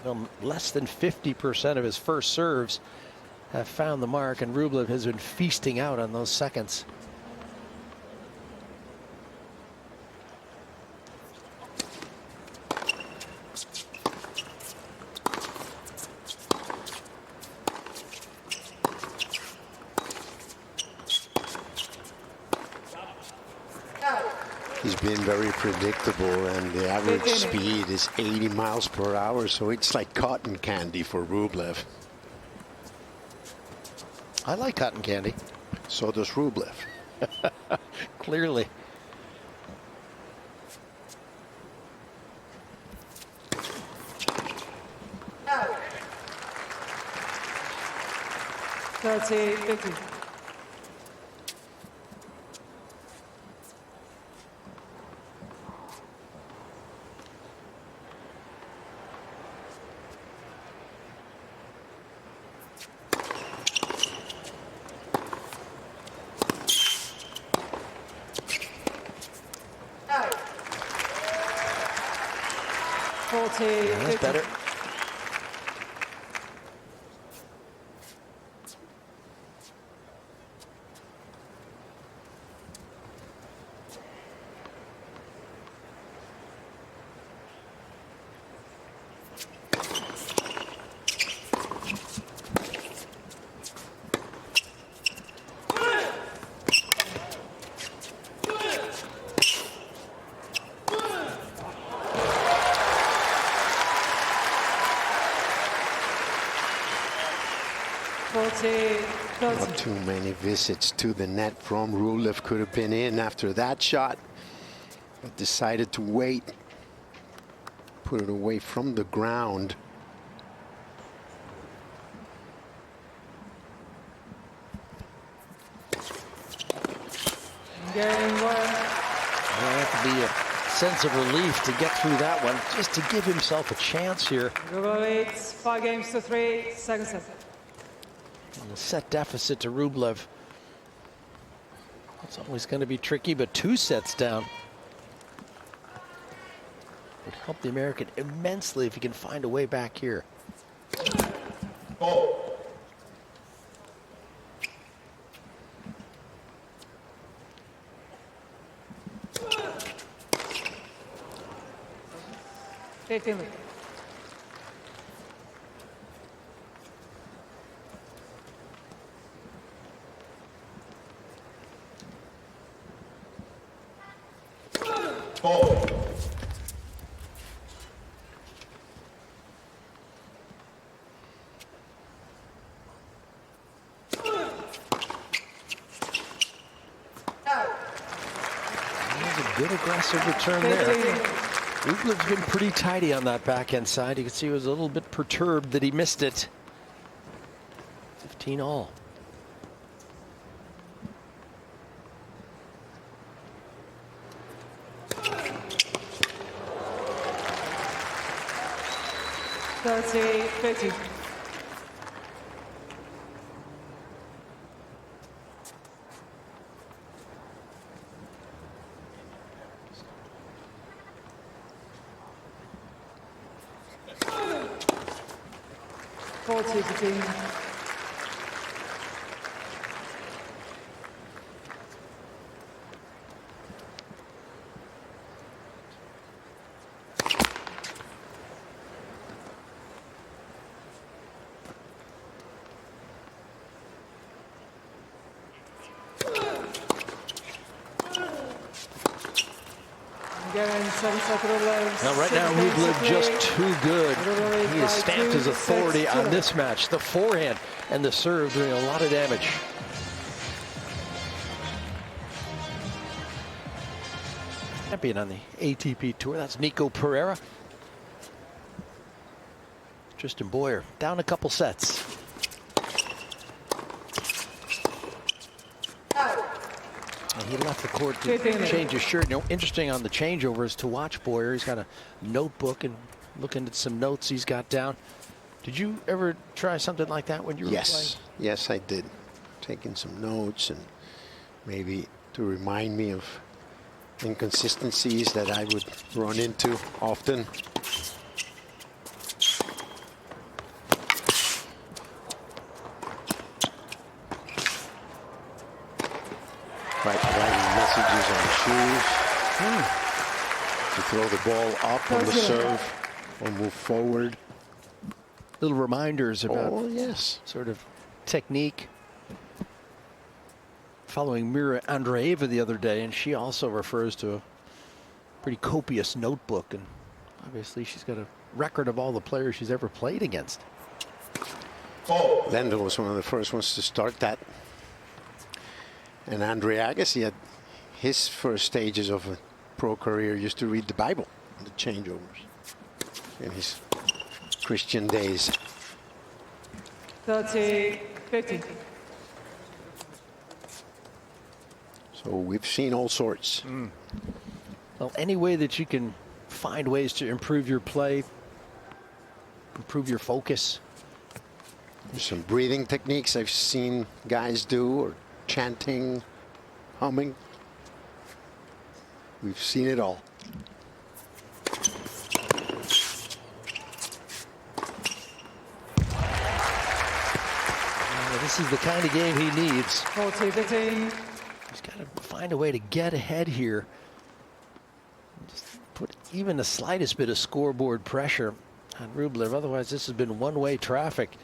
So, less than 50% of his first serves have found the mark, and Rublev has been feasting out on those seconds. He's been very predictable, and the average speed is 80 miles per hour, so it's like cotton candy for Rublev. I like cotton candy. So does Rublev. Clearly. Out. 30-50. Yeah, that's better. Not too many visits to the net from Rublev. Could have been in after that shot, but decided to wait, put it away from the ground. Game one. There'll have to be a sense of relief to get through that one, just to give himself a chance here. Rublev leads 5-3, second set. And the set deficit to Rublev. It's always going to be tricky, but 2 sets down would help the American immensely if he can find a way back here. Oh. Oh. Good aggressive return there. Rublev's been pretty tidy on that backhand side. You can see he was a little bit perturbed that he missed it. 15 all. 40-15. Again, 7-set Rublev. Now, right now, Rublev just too good. He has stamped his authority on this match. The forehand and the serve doing a lot of damage. Champion on the ATP Tour. That's Nico Pereira. Tristan Boyer down a couple sets. And he left the court to change his shirt. You know, interesting on the changeovers to watch Boyer. He's got a notebook and looking at some notes he's got down. Did you ever try something like that when you were playing? Yes, I did. Taking some notes and maybe to remind me of inconsistencies that I would run into often. Writing messages on the shoes. To throw the ball up on the serve or move forward. Little reminders about sort of technique. Following Mira Andreeva the other day, and she also refers to a pretty copious notebook, and obviously she's got a record of all the players she's ever played against. Lendl was one of the first ones to start that. And Andrey Agassi had his first stages of a pro career used to read the Bible on the changeovers in his Christian days. 30-15. So we've seen all sorts. Well, any way that you can find ways to improve your play, improve your focus. There's some breathing techniques I've seen guys do, or chanting, humming. We've seen it all. This is the kind of game he needs. 40-15. He's got to find a way to get ahead here. Just put even the slightest bit of scoreboard pressure on Rublev. Otherwise, this has been one-way traffic.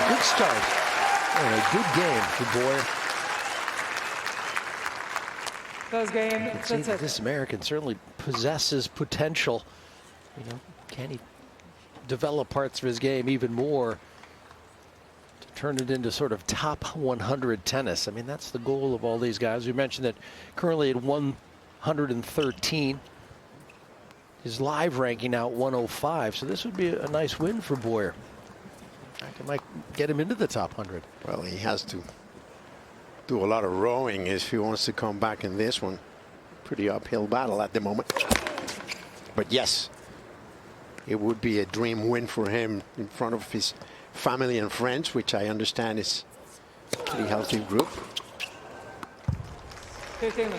Good start. And a good game for Boyer. First game, You can see that this American certainly possesses potential. You know, can he develop parts of his game even more to turn it into sort of top 100 tennis? I mean, that's the goal of all these guys. We mentioned that currently at 113. His live ranking now at 105. So this would be a nice win for Boyer. It might get him into the top 100. Well, he has to do a lot of rowing if he wants to come back in this one. Pretty uphill battle at the moment. But yes, it would be a dream win for him in front of his family and friends, which I understand is a pretty healthy group. 15.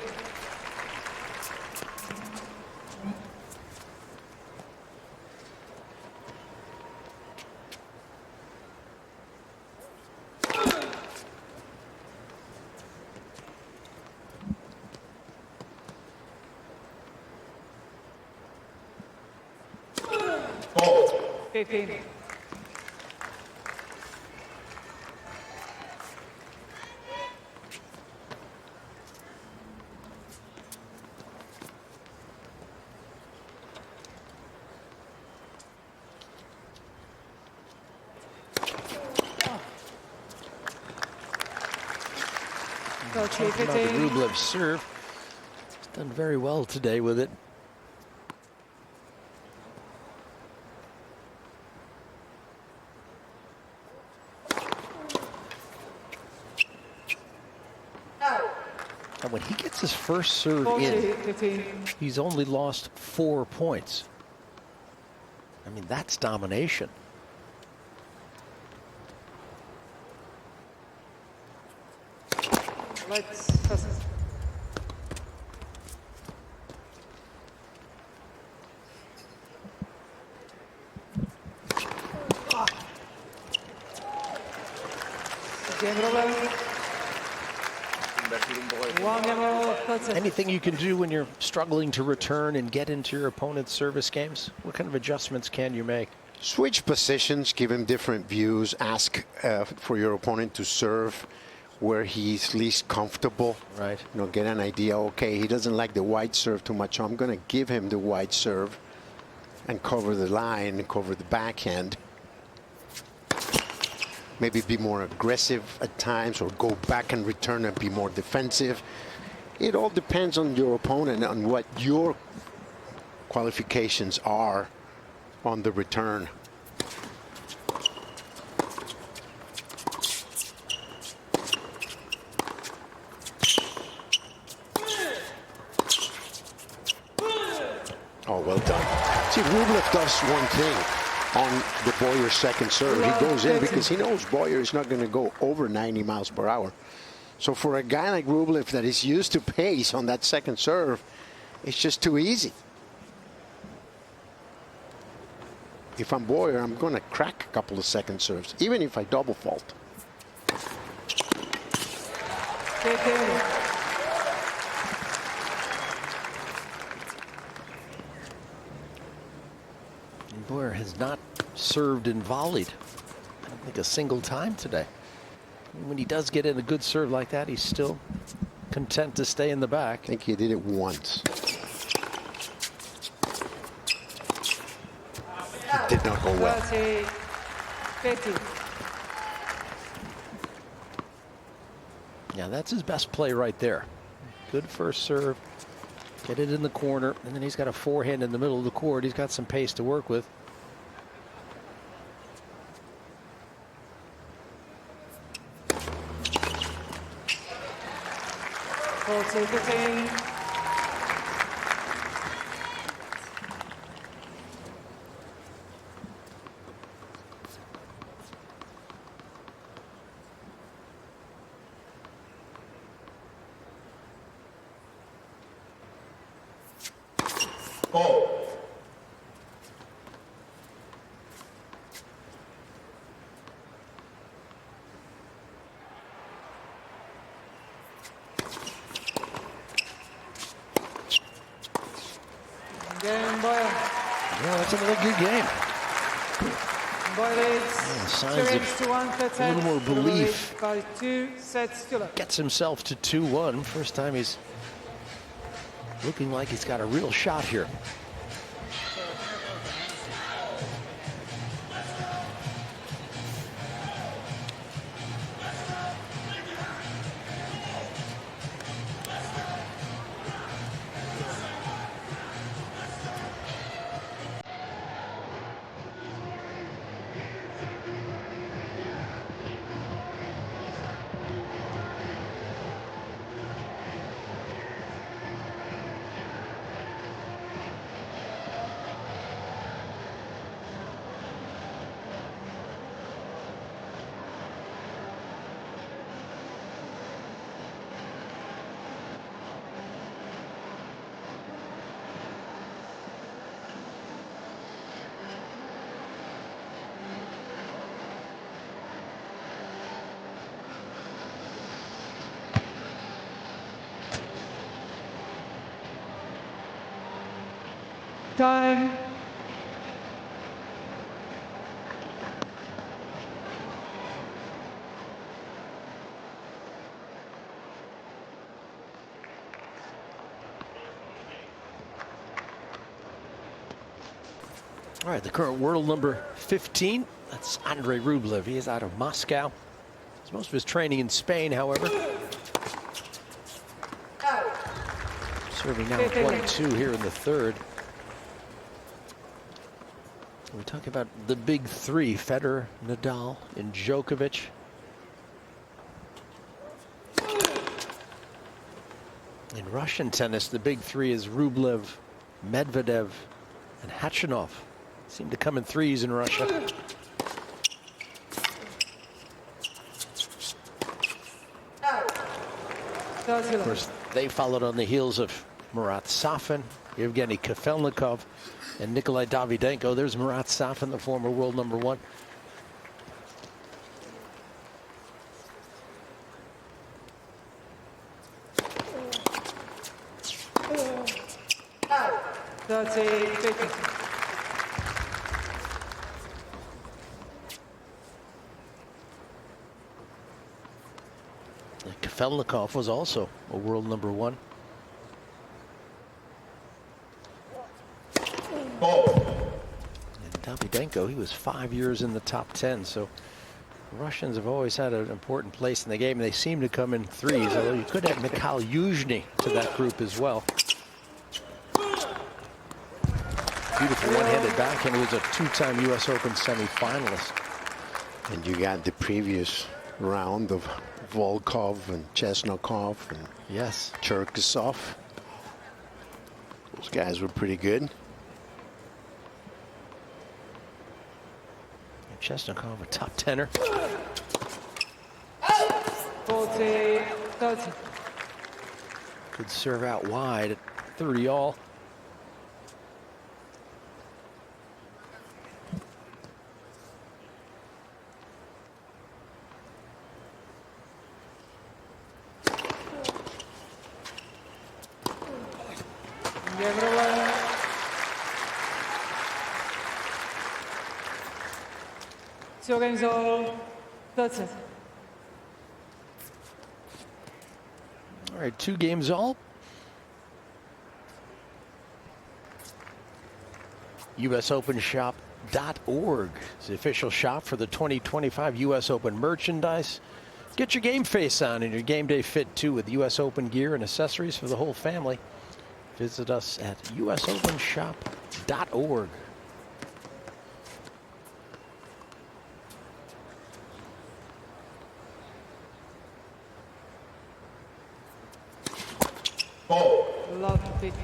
Talking about the Rublev serve. He's done very well today with it. And when he gets his first serve in, he's only lost 4 points. I mean, that's domination. Lights, passes. Game Rublev. Anything you can do when you're struggling to return and get into your opponent's service games? What kind of adjustments can you make? Switch positions, give him different views, ask for your opponent to serve where he's least comfortable. Right. You know, get an idea, okay, he doesn't like the wide serve too much, so I'm going to give him the wide serve and cover the line and cover the backhand. Maybe be more aggressive at times, or go back and return and be more defensive. It all depends on your opponent, on what your qualifications are on the return. Oh, well done. See, Rublev does one thing on the Boyer second serve. He goes in because he knows Boyer is not going to go over 90 miles per hour. So for a guy like Rublev that is used to pace on that second serve, it's just too easy. If I'm Boyer, I'm going to crack a couple of second serves, even if I double fault. Boyer has not served and volleyed, I don't think, a single time today. When he does get in a good serve like that, he's still content to stay in the back. I think he did it once. It did not go well. 30, 50. Yeah, that's his best play right there. Good first serve. Get it in the corner, and then he's got a forehand in the middle of the court. He's got some pace to work with. Game Boyer. Yeah, that's another good game. Boyer leads. Signs of a little more belief. By 2 sets to love. Gets himself to 2-1. First time he's looking like he's got a real shot here. Time. All right, the current world number 15, that's Andrey Rublev. He is out of Moscow. Does most of his training in Spain, however. Serving now with 1-2 here in the third. We're talking about the big three: Federer, Nadal, and Djokovic. In Russian tennis, the big three is Rublev, Medvedev, and Khachanov. Seem to come in threes in Russia. Of course, they followed on the heels of Marat Safin, Evgeny Kafelnikov, and Nikolai Davydenko. There's Marat Safin, the former world #1. Kafelnikov was also a world #1. And Davydenko, he was 5 years in the top 10. So the Russians have always had an important place in the game. They seem to come in threes, although you could add Mikhail Yuzhny to that group as well. Beautiful one-handed backhand. He was a 2-time U.S. Open semifinalist. And you got the previous round of Volkov and Chesnokov and yes, Cherkasov. Those guys were pretty good. Chesnokov, a top 10er. 40-30. Could serve out wide at 30 all. All right, 2 games all. USOpenshop.org is the official shop for the 2025 US Open merchandise. Get your game face on and your game day fit too with US Open gear and accessories for the whole family. Visit us at USOpenshop.org. Love it.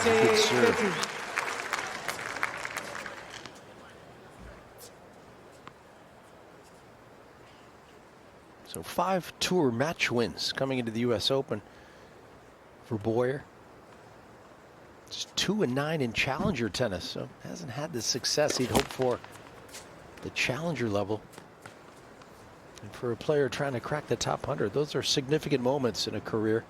Good serve. So 5 tour match wins coming into the US Open for Boyer. Just 2-9 in challenger tennis, so hasn't had the success he'd hoped for at the challenger level. And for a player trying to crack the top 100, those are significant moments in a career.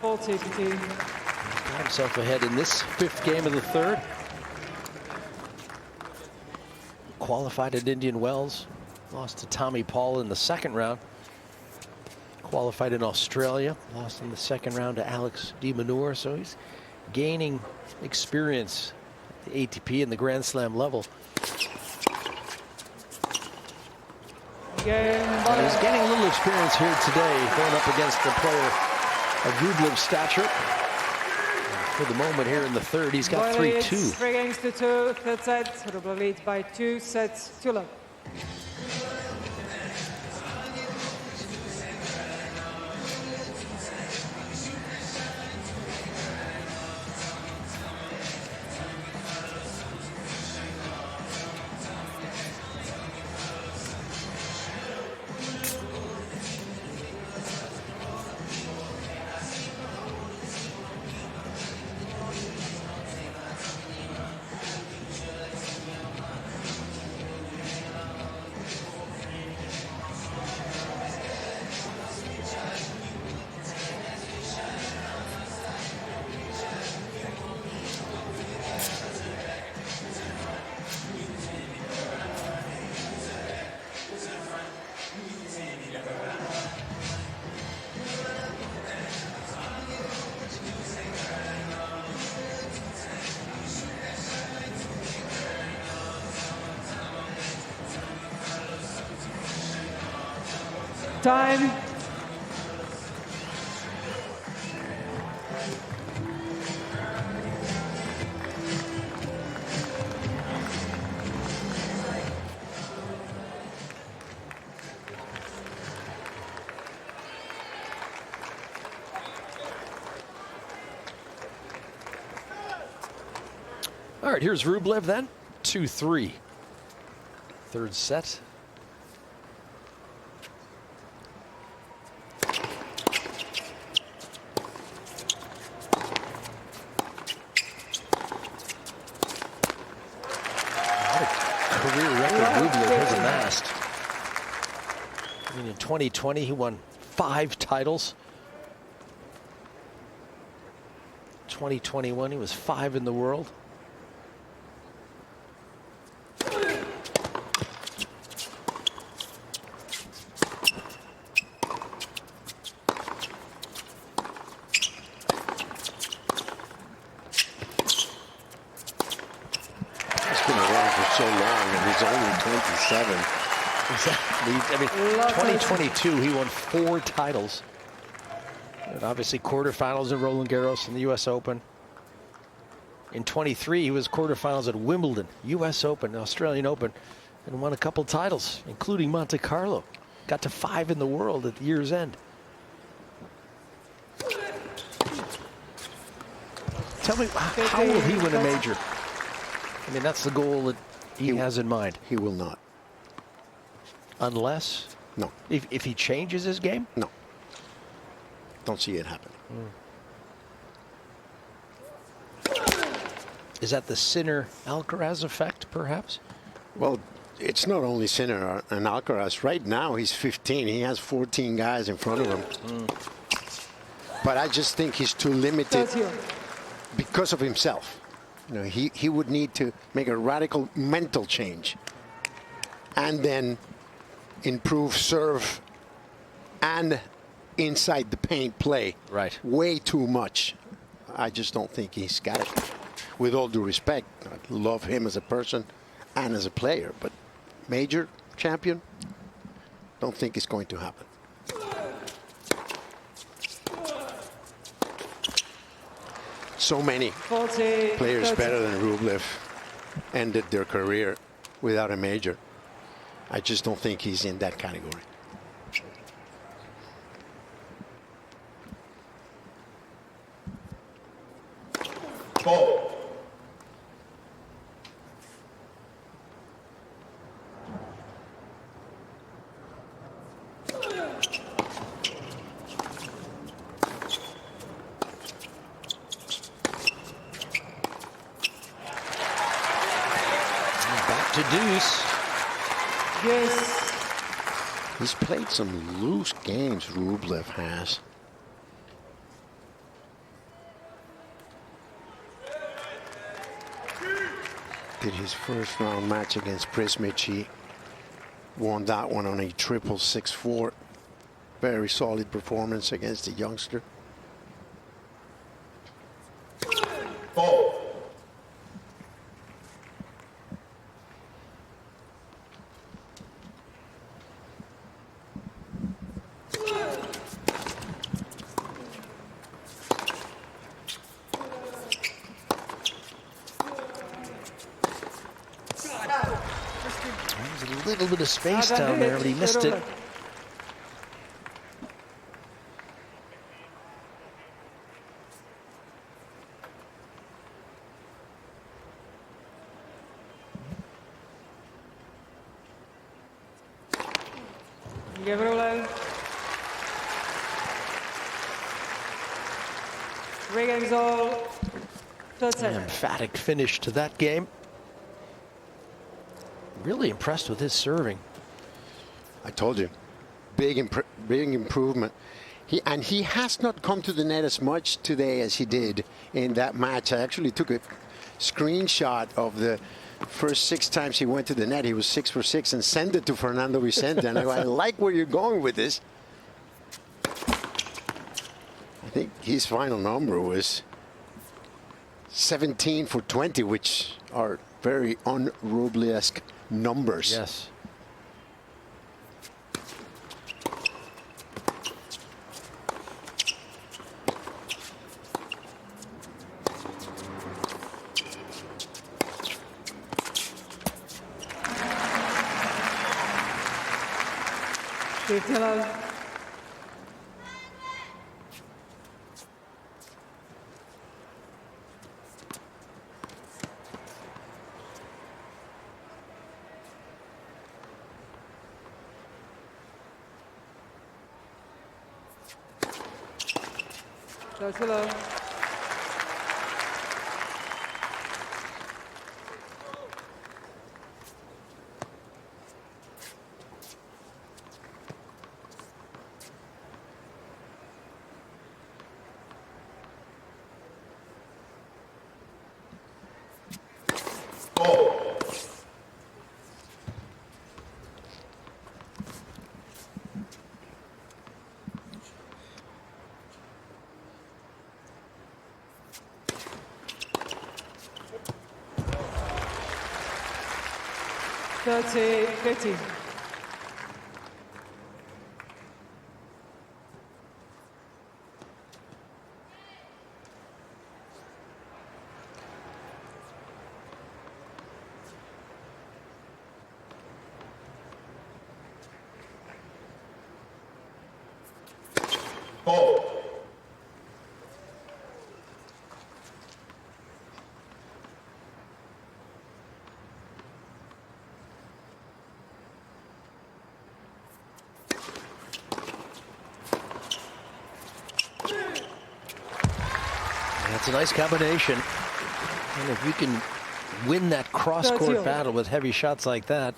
Got himself ahead in this 5th game of the 3rd. Qualified at Indian Wells, lost to Tommy Paul in the 2nd round. Qualified in Australia, lost in the 2nd round to Alex de Minaur. So he's gaining experience at the ATP and the Grand Slam level. And he's getting a little experience here today, going up against a player of Rublev's stature. For the moment here in the 3rd, he's got 3-2. 3 games to 2, 3rd set. Rublev leads by 2 sets to 0. Time. All right, here's Rublev then. 2-3. Third set. What a career record Rublev has amassed. I mean, in 2020, he won 5 titles. 2021, he was 5 in the world. So long, and he's only 27. Exactly. I mean, 2022, he won 4 titles. And obviously, quarterfinals at Roland Garros and the U.S. Open. In 23, he was quarterfinals at Wimbledon, U.S. Open, Australian Open, and won a couple titles, including Monte Carlo. Got to 5 in the world at the year's end. Tell me, how will he win a major? I mean, that's the goal that he has in mind. He will not. Unless? No. If he changes his game? No. Don't see it happen. Is that the Sinner Alcaraz effect, perhaps? Well, it's not only Sinner and Alcaraz. Right now, he's 15. He has 14 guys in front of him. But I just think he's too limited because of himself. You know, he would need to make a radical mental change and then improve serve and inside the paint play. Right. Way too much. I just don't think he's got it. With all due respect, I love him as a person and as a player, but major champion, don't think it's going to happen. So many players better than Rublev ended their career without a major. I just don't think he's in that category. Ball. To deuce. Yes. He's played some loose games, Rublev has. Did his first round match against Prismic. He won that one on a triple 6-4. Very solid performance against the youngster. Ball. There's a little bit of space down there, but he missed it. Rublev. 3 games all. Third set. An emphatic finish to that game. Really impressed with his serving. I told you, big improvement. He has not come to the net as much today as he did in that match. I actually took a screenshot of the first 6 times he went to the net. He was 6 for 6 and sent it to Fernando Vicente. And I go, I like where you're going with this. I think his final number was 17 for 20, which are very un-Rublev-esque numbers. Yes. Tiller. Tiller. Fault. Thirty, 50. Fault. That's a nice combination. And if you can win that cross-court battle with heavy shots like that,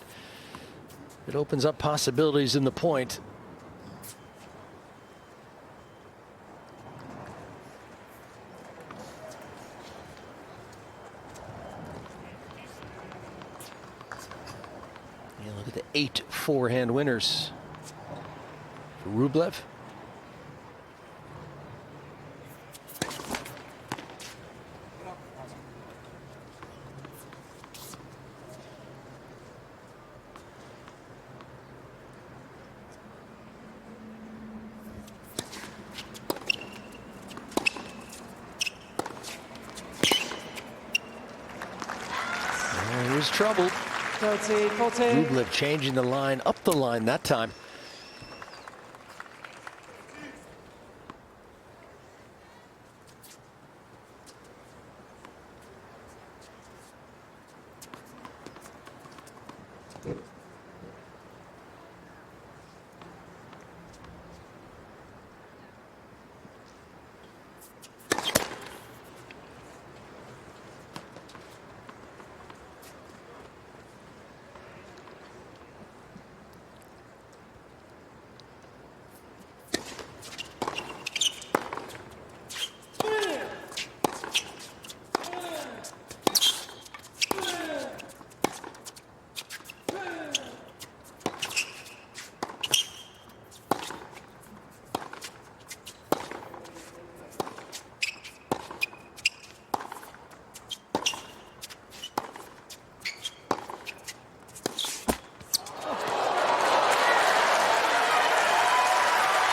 it opens up possibilities in the point. Yeah, look at the 8 forehand winners for Rublev. Here's trouble. 30, 40. Rublev changing the line, up the line that time.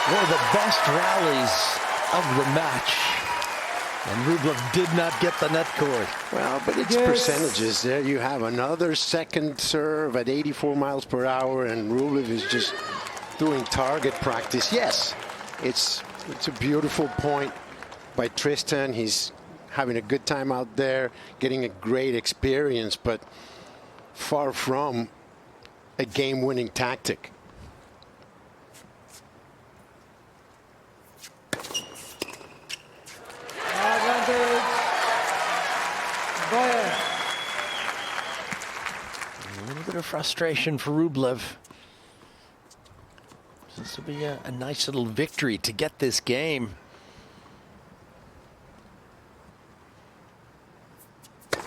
One of the best rallies of the match. And Rublev did not get the net cord. Well, but it's percentages. There you have another second serve at 84 miles per hour, and Rublev is just doing target practice. Yes, it's a beautiful point by Tristan. He's having a good time out there, getting a great experience, but far from a game-winning tactic. Boyer. A little bit of frustration for Rublev. This will be a nice little victory to get this game. Serve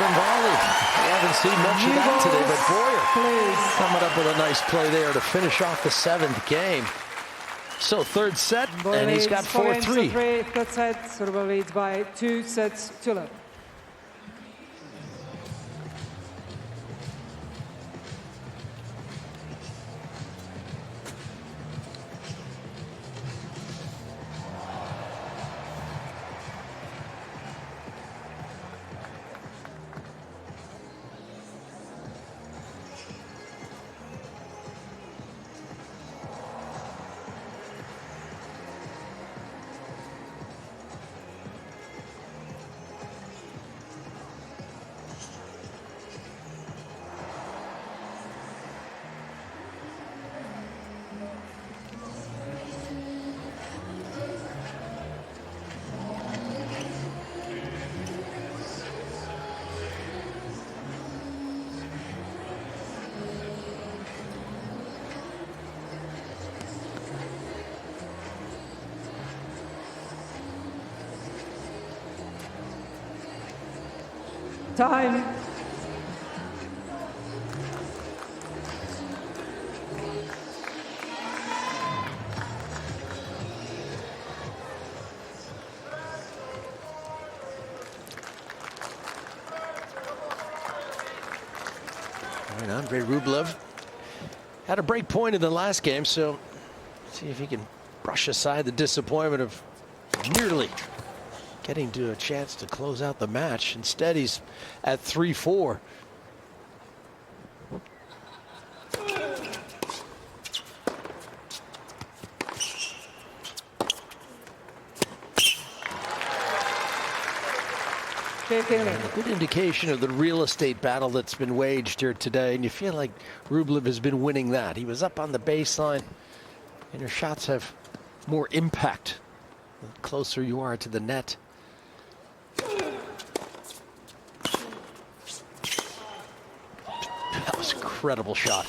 and volley. We haven't seen much of that today, but Boyer coming up with a nice play there to finish off the 7th game. So third set, and he's got 4-3. Third set, Rublev leads by 2 sets to 0. Time. And Andrey Rublev had a break point in the last game, so see if he can brush aside the disappointment of nearly getting to a chance to close out the match. Instead, he's at 3-4. A good indication of the real estate battle that's been waged here today, and you feel like Rublev has been winning that. He was up on the baseline, and your shots have more impact the closer you are to the net. That was an incredible shot.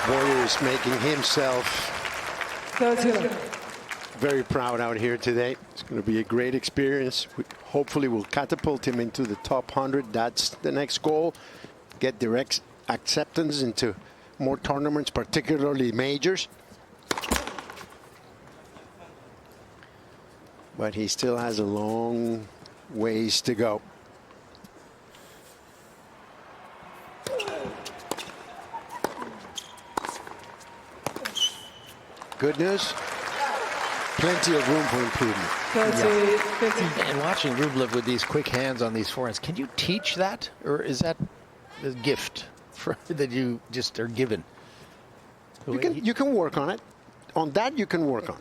Boyer is making himself very proud out here today. It's going to be a great experience. Hopefully we'll catapult him into the top 100. That's the next goal. Get direct acceptance into more tournaments, particularly majors. But he still has a long ways to go. Good news. Plenty of room for improvement. 30-50. And watching Rublev with these quick hands on these forehands, can you teach that, or is that a gift that you just are given? You can work on it. On that, you can work on.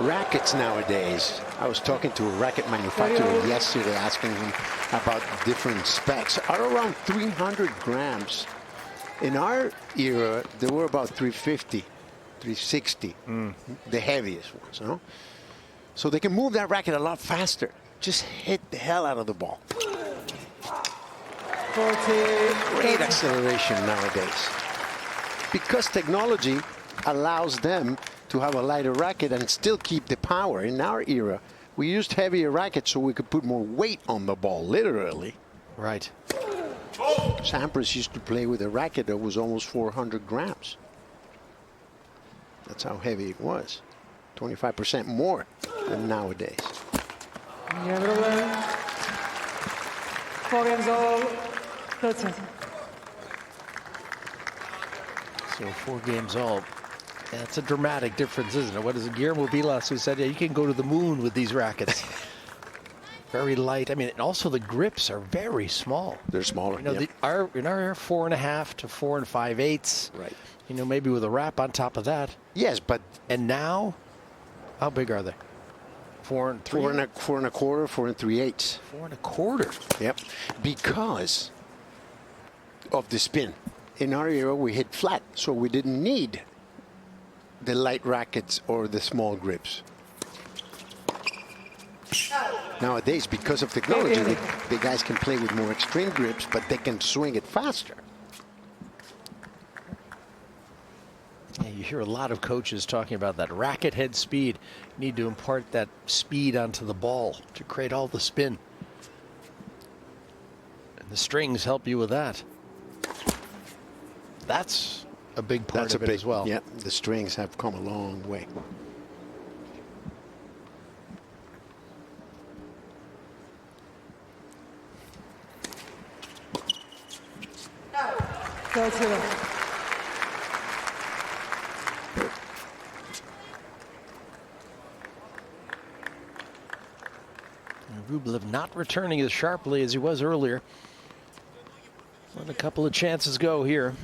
Rackets nowadays. I was talking to a racket manufacturer yesterday, asking him about different specs. Are around 300 grams. In our era, there were about 350, 360, the heaviest ones, you know? So they can move that racket a lot faster. Just hit the hell out of the ball. 40. Great acceleration nowadays. Because technology allows them to have a lighter racket and still keep the power. In our era, we used heavier rackets so we could put more weight on the ball, literally. Right. Sampras used to play with a racket that was almost 400 grams. That's how heavy it was. 25% more than nowadays. Rublev. 4 games all. 30. So 4 games all. That's a dramatic difference, isn't it? What is it? Guillermo Vilas who said, yeah, you can go to the moon with these rackets. Very light. I mean, and also the grips are very small. They're smaller. You know, yep. in our 4.5 to 4 5/8. Right. You know, maybe with a wrap on top of that. Yes, but And now, how big are they? 4 and 3. 4 and a quarter, 4 3/8. 4 1/4. Yep. Because of the spin. In our era, we hit flat, so we didn't need the light rackets or the small grips. Nowadays, because of technology, the guys can play with more extreme grips, but they can swing it faster. Yeah, you hear a lot of coaches talking about that racket head speed. You need to impart that speed onto the ball to create all the spin. And the strings help you with that. That's a big part of it as well. Yeah, the strings have come a long way. Rublev not returning as sharply as he was earlier. Let a couple of chances go here.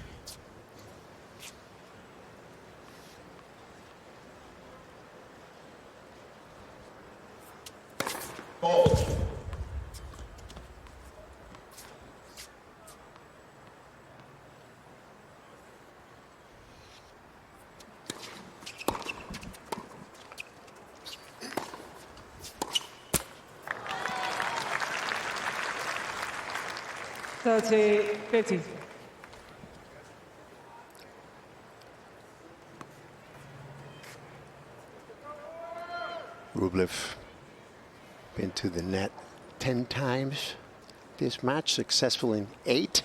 Rublev been to the net 10 times this match, successful in 8.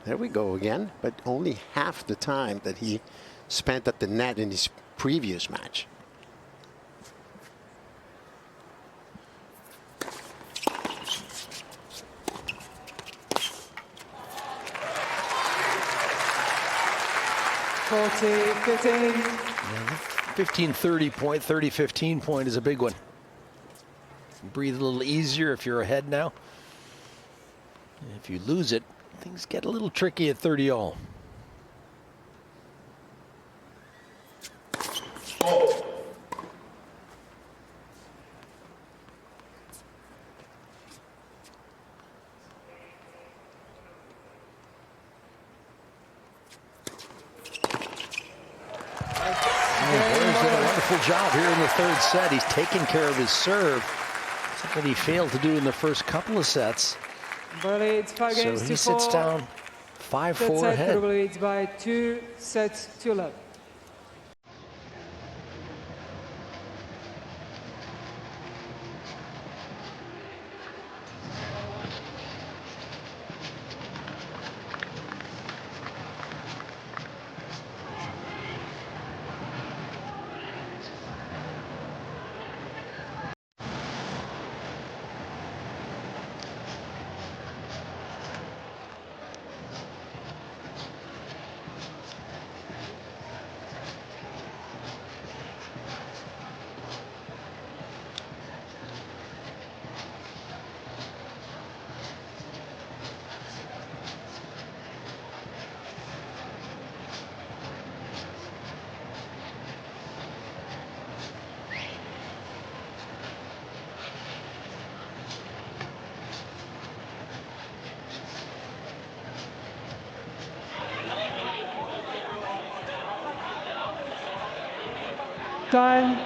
There we go again, but only half the time that he spent at the net in his previous match. Yeah, 15-30 point, 30-15 point is a big one. Breathe a little easier if you're ahead now. If you lose it, things get a little tricky at 30-all. Job here in the third set. He's taken care of his serve, something he failed to do in the first couple of sets. So he sits down 5-4 ahead. Rublev leads by 2 sets to love. Time.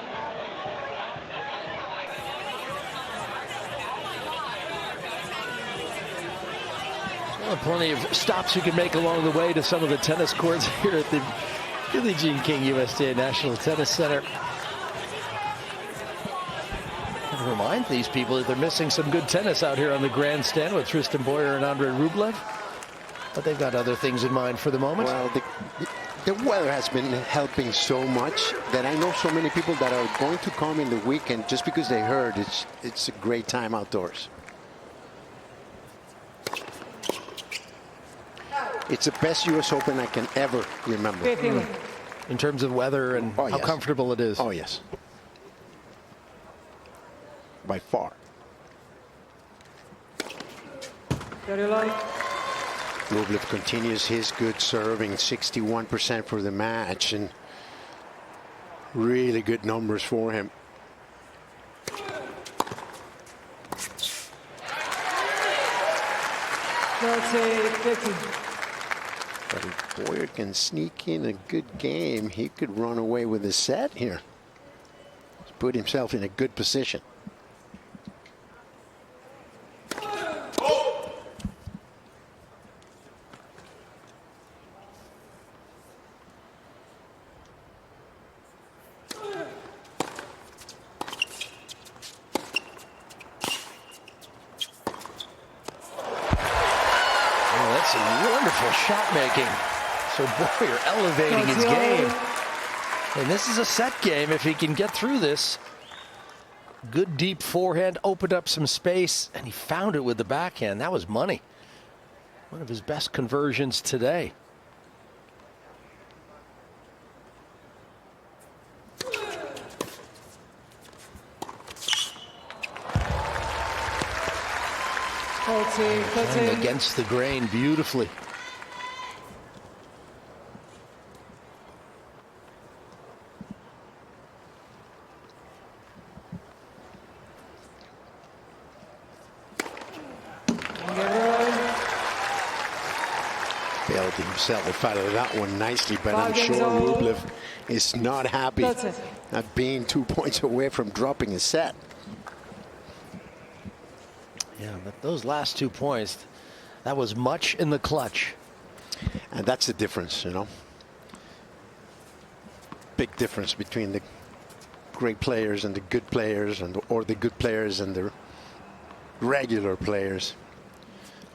Well, plenty of stops you can make along the way to some of the tennis courts here at the Billie Jean King USTA National Tennis Center. And remind these people that they're missing some good tennis out here on the grandstand with Tristan Boyer and Andrey Rublev. But they've got other things in mind for the moment. Well, the weather has been helping so much that I know so many people that are going to come in the weekend just because they heard it's a great time outdoors. It's the best U.S. Open I can ever remember. In terms of weather and how comfortable it is. Oh, yes. By far. Very light. Rublev continues his good serving, 61% for the match, and really good numbers for him. But if Boyer can sneak in a good game, he could run away with a set here. He's put himself in a good position. Shot making. So Boyer elevating his game. And this is a set game if he can get through this. Good deep forehand, opened up some space, and he found it with the backhand. That was money. One of his best conversions today. And against the grain beautifully. Bailed himself out of that one nicely, but I'm sure Rublev is not happy at being 2 points away from dropping a set. Yeah, but those last 2 points, that was much in the clutch. And that's the difference, you know. Big difference between the great players and the good players, or the good players and the regular players.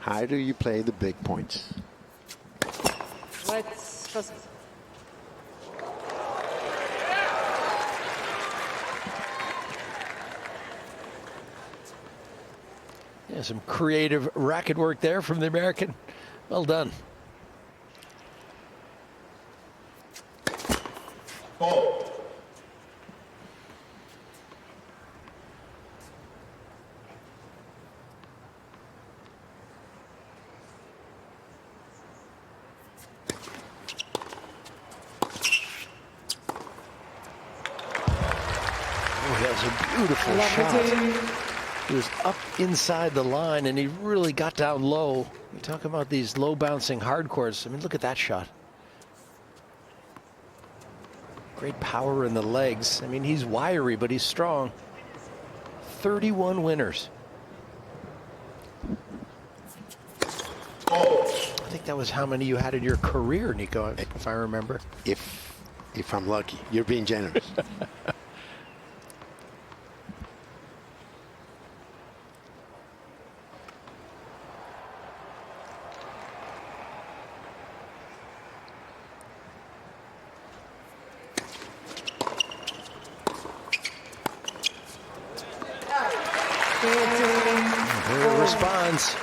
How do you play the big points? Let's first. Yeah, some creative racket work there from the American. Well done. Fault. A beautiful shot. He was up inside the line and he really got down low. You talk about these low bouncing hard courts. I mean, look at that shot. Great power in the legs. I mean, he's wiry, but he's strong. 31 winners. I think that was how many you had in your career, Nico, if I remember. If I'm lucky. You're being generous. Here it responds.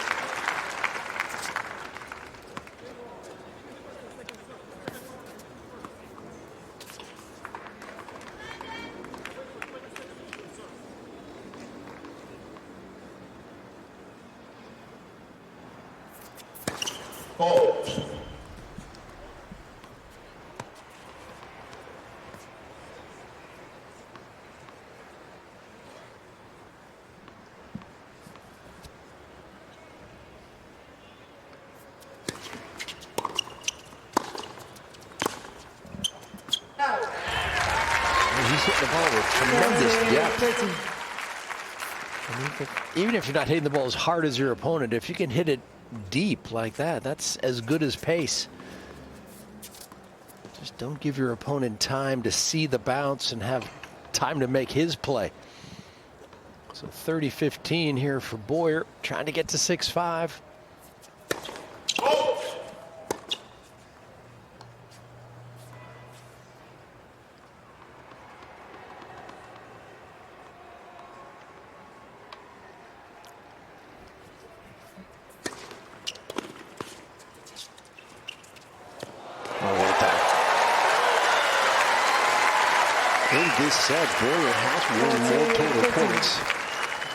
Fault. He's hitting the ball with tremendous depth. Even if you're not hitting the ball as hard as your opponent, if you can hit it deep like that, that's as good as pace. Just don't give your opponent time to see the bounce and have time to make his play. So 30-15 here for Boyer, trying to get to 6-5. In this set, Boyer has won more total points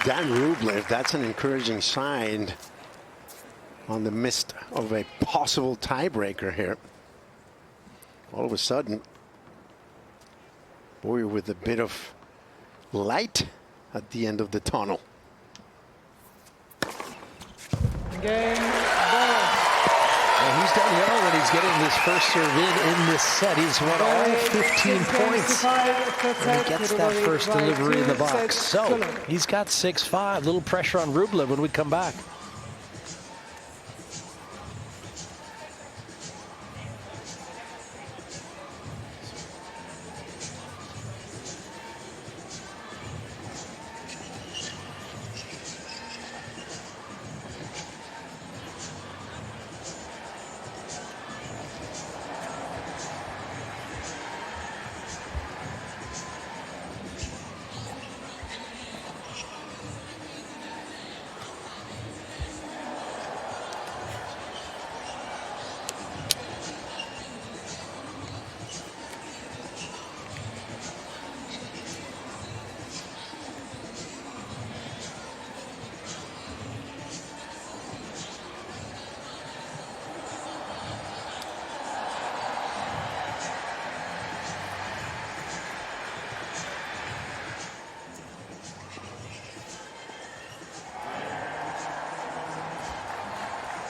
than Rublev. That's an encouraging sign on the midst of a possible tiebreaker here. All of a sudden, Boyer with a bit of light at the end of the tunnel. Game ball. And he's done well when he's getting this first serve in this set. He's won all 15 points. And he gets that first delivery in the box. So he's got 6-5. Little pressure on Rublev when we come back.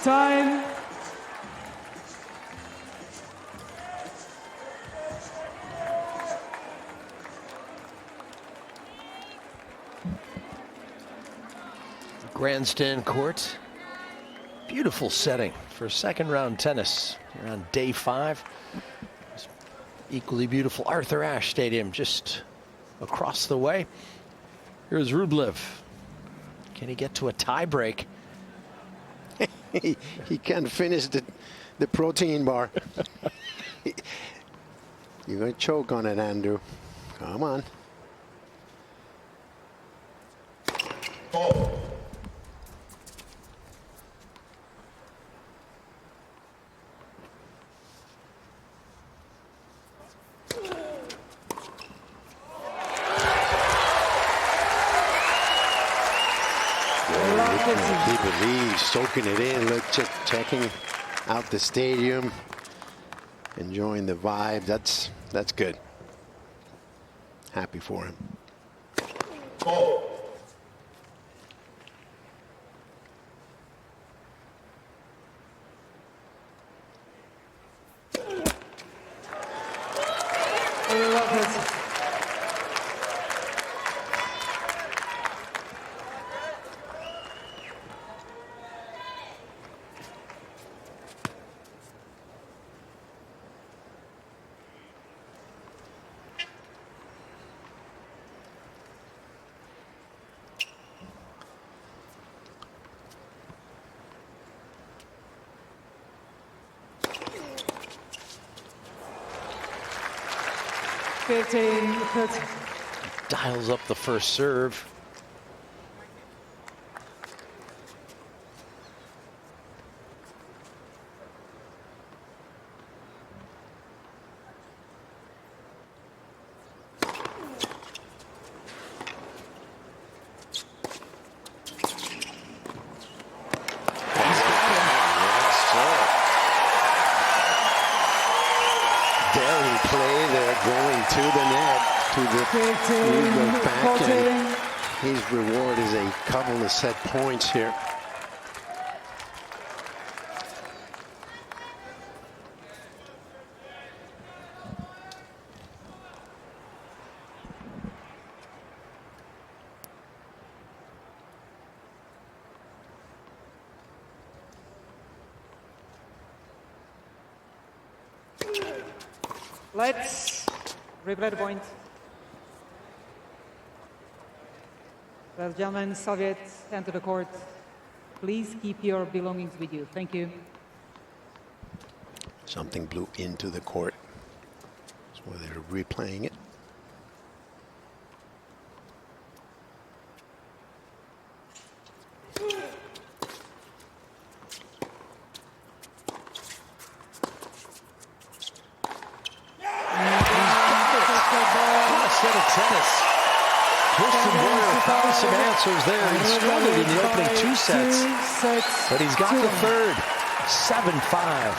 Time. Grandstand court. Beautiful setting for second round tennis. You're on day 5. Equally beautiful Arthur Ashe Stadium, just across the way. Here's Rublev. Can he get to a tie break? He can't finish the protein bar. You're going to choke on it, Andrew. Come on. Fault. He believes, soaking it in, look, checking out the stadium, enjoying the vibe. That's good. Happy for him. Fault. Dials up the first serve. Daring play there, going to the net, to the backhand. His reward is a couple of set points here. Let's replay the point. Well, gentlemen, Soviets, enter the court. Please keep your belongings with you. Thank you. Something blew into the court. So they're replaying it. Tennis. Tristan Boyer found some answers there. He struggled in the opening 2 sets, but he's got the third. 7-5.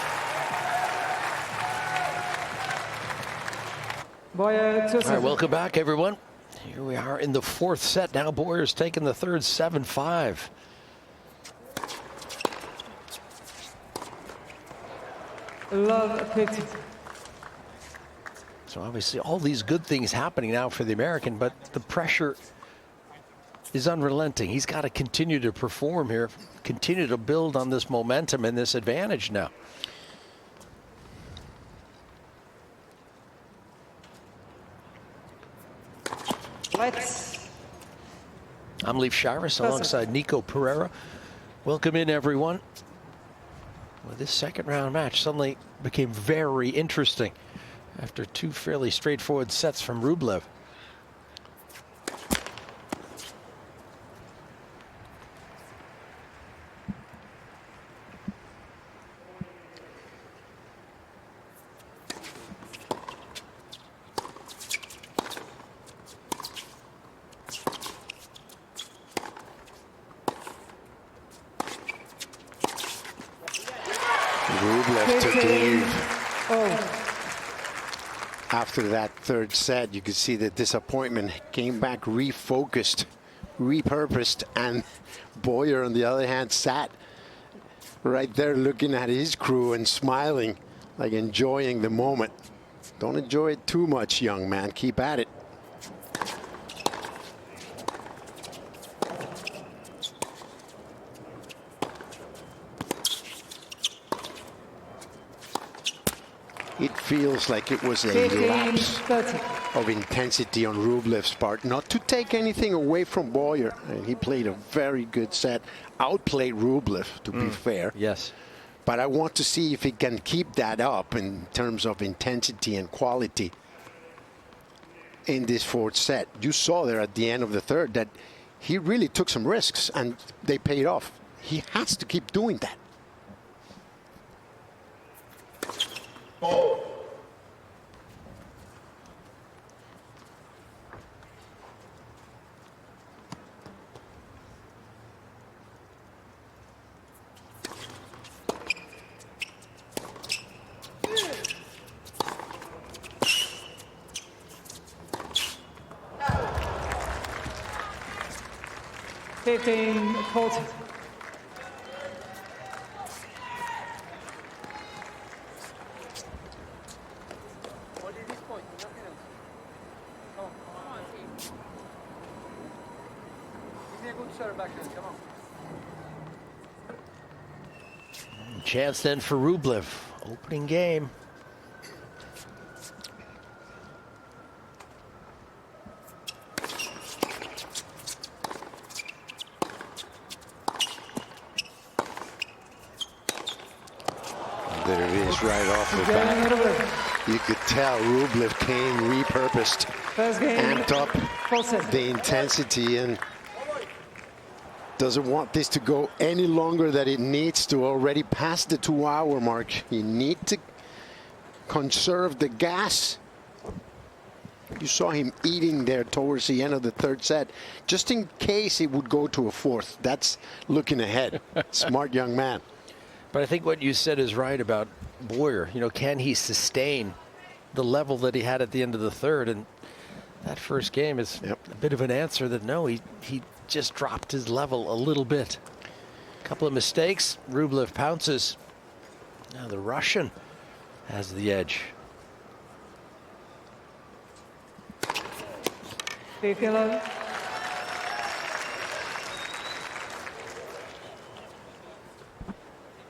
Boyer, all right, welcome back, everyone. Here we are in the 4th set. Now Boyer's taking the third. 7-5. Love 50. So obviously all these good things happening now for the American, but the pressure is unrelenting. He's got to continue to perform here, continue to build on this momentum and this advantage now. I'm Leif Shiras alongside Nico Pereira. Welcome in, everyone. Well, this second round match suddenly became very interesting after 2 fairly straightforward sets from Rublev. Rublev took lead. After that third set, you could see the disappointment, came back refocused, repurposed, and Boyer, on the other hand, sat right there looking at his crew and smiling, like enjoying the moment. Don't enjoy it too much, young man. Keep at it. It feels like it was a 15, lapse 30. of intensity on Rublev's part. Not to take anything away from Boyer. And he played a very good set. Outplayed Rublev, to be fair. Yes. But I want to see if he can keep that up in terms of intensity and quality in this fourth set. You saw there at the end of the third that he really took some risks, and they paid off. He has to keep doing that. Ball. Fifteen, 40. What is this point? Nothing else. Come on, team. Give me a good serve back then. Come on. Chance then for Rublev. Opening game. There it is right off the bat. You could tell Rublev came repurposed, First game, amped up full set. the intensity, and doesn't want this to go any longer than it needs to. Already past the 2-hour mark. You need to conserve the gas. You saw him eating there towards the end of the third set, just in case it would go to a fourth. That's looking ahead. Smart young man. But I think what you said is right about Boyer. You know, can he sustain the level that he had at the end of the third? And that first game is a bit of an answer that no, he just dropped his level a little bit. A couple of mistakes. Rublev pounces. Now the Russian has the edge. 15, 11.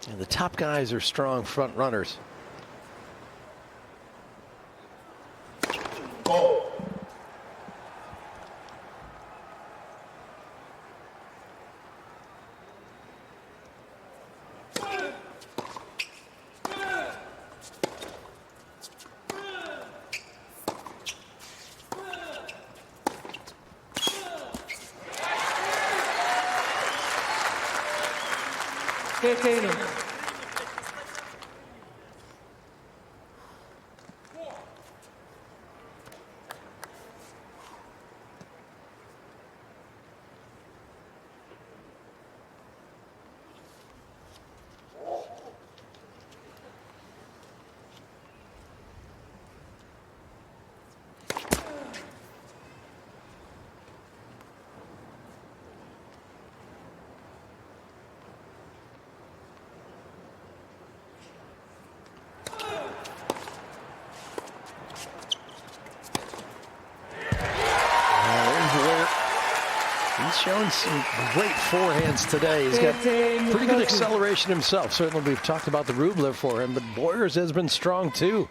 And the top guys are strong front runners. Ball. He's shown some great forehands today. He's got pretty good acceleration himself. Certainly we've talked about the Rublev for him, but Boyer's has been strong too.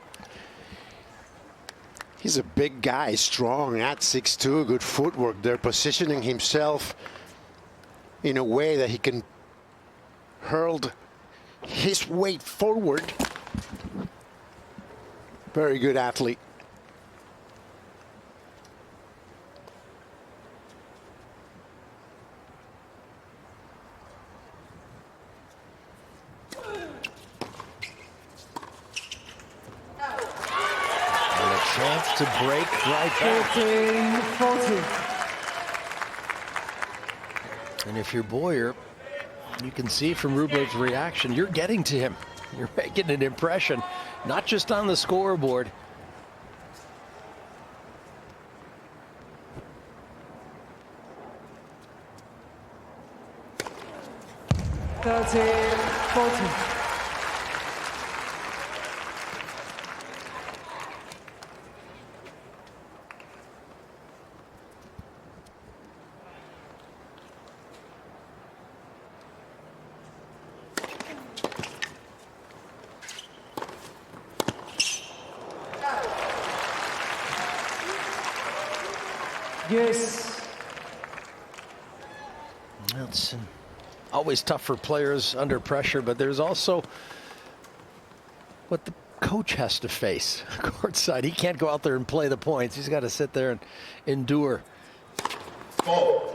He's a big guy, strong at 6'2", good footwork. They're positioning himself in a way that he can hurl his weight forward. Very good athlete. Chance to break right back. 40. And if you're Boyer, you can see from Rublev's reaction, you're getting to him. You're making an impression, not just on the scoreboard. Thirty, 40. Yes. It's always tough for players under pressure, but there's also what the coach has to face courtside. He can't go out there and play the points. He's got to sit there and endure. Fault.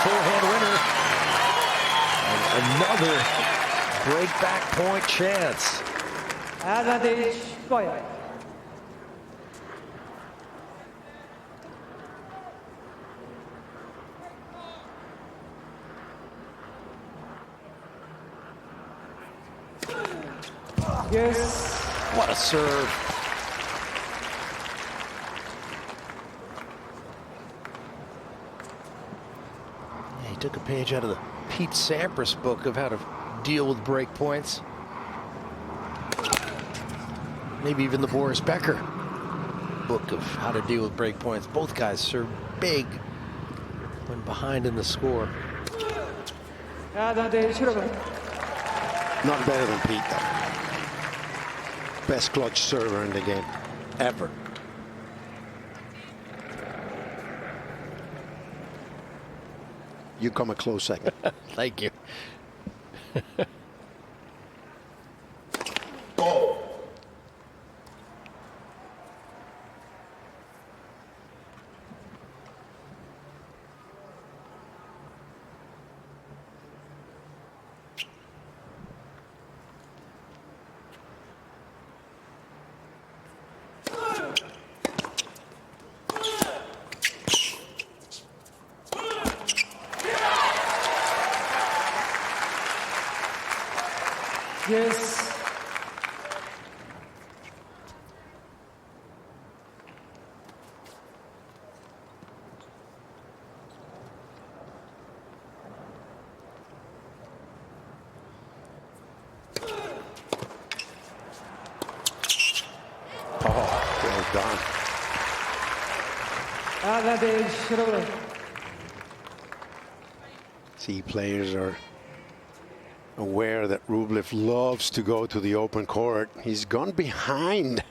Forehand winner. And another break-back point chance. Advantage, Boyer. Yes. What a serve. He took a page out of the Pete Sampras book of how to deal with break points. Maybe even the Boris Becker book of how to deal with break points. Both guys serve big when behind in the score. Advantage, Rublev. Not better than Pete, though. Best clutch server in the game, ever. You come a close second. Thank you. Fault. Yes. Oh, well done. Advantage, Rublev. See, players are aware that Rublev loves to go to the open court. He's gone behind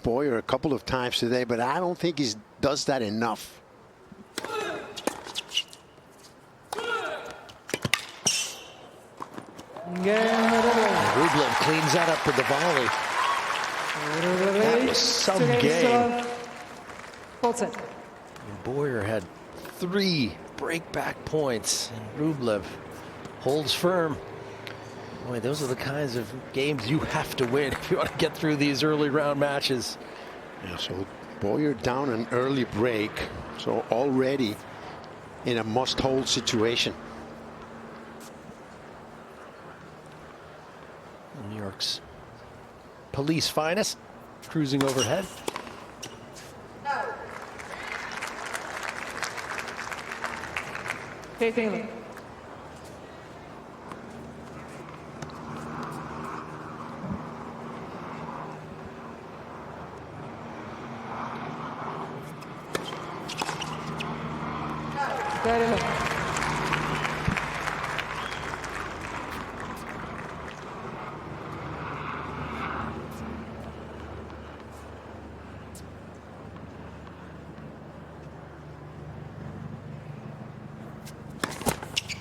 Boyer a couple of times today, but I don't think he does that enough. Rublev cleans that up with the volley. That was some game. Boyer had 3 break-back points, and Rublev holds firm. Boy, those are the kinds of games you have to win if you want to get through these early round matches. Yeah, so Boyer down an early break, so already in a must-hold situation. New York's police finest cruising overhead. Okay, Taylor.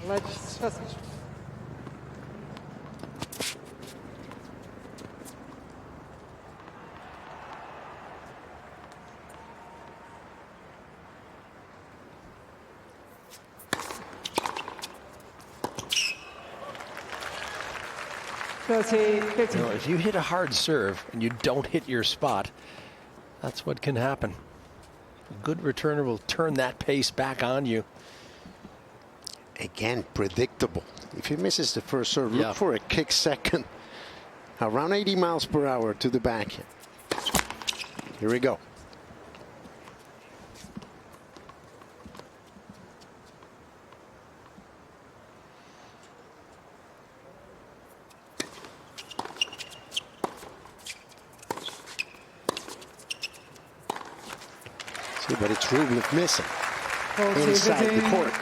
Let's passage. You know, if you hit a hard serve and you don't hit your spot, that's what can happen. A good returner will turn that pace back on you. Again, predictable. If he misses the first serve, look for a kick second. Around 80 miles per hour to the backhand. Here we go. Yeah, but it's Rublev missing 14, inside the 15. court.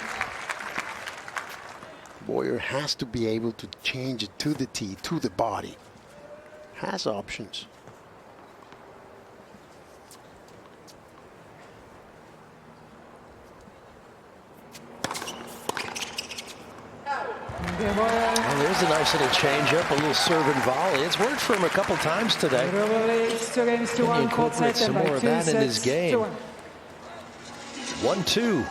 Boyer has to be able to change it to the tee, to the body. Has options. Well, there's a nice little change up, a little serve and volley. It's worked for him a couple times today. Rublev leads 2 games to Can he 1. incorporate some more of that in his game? 1-2.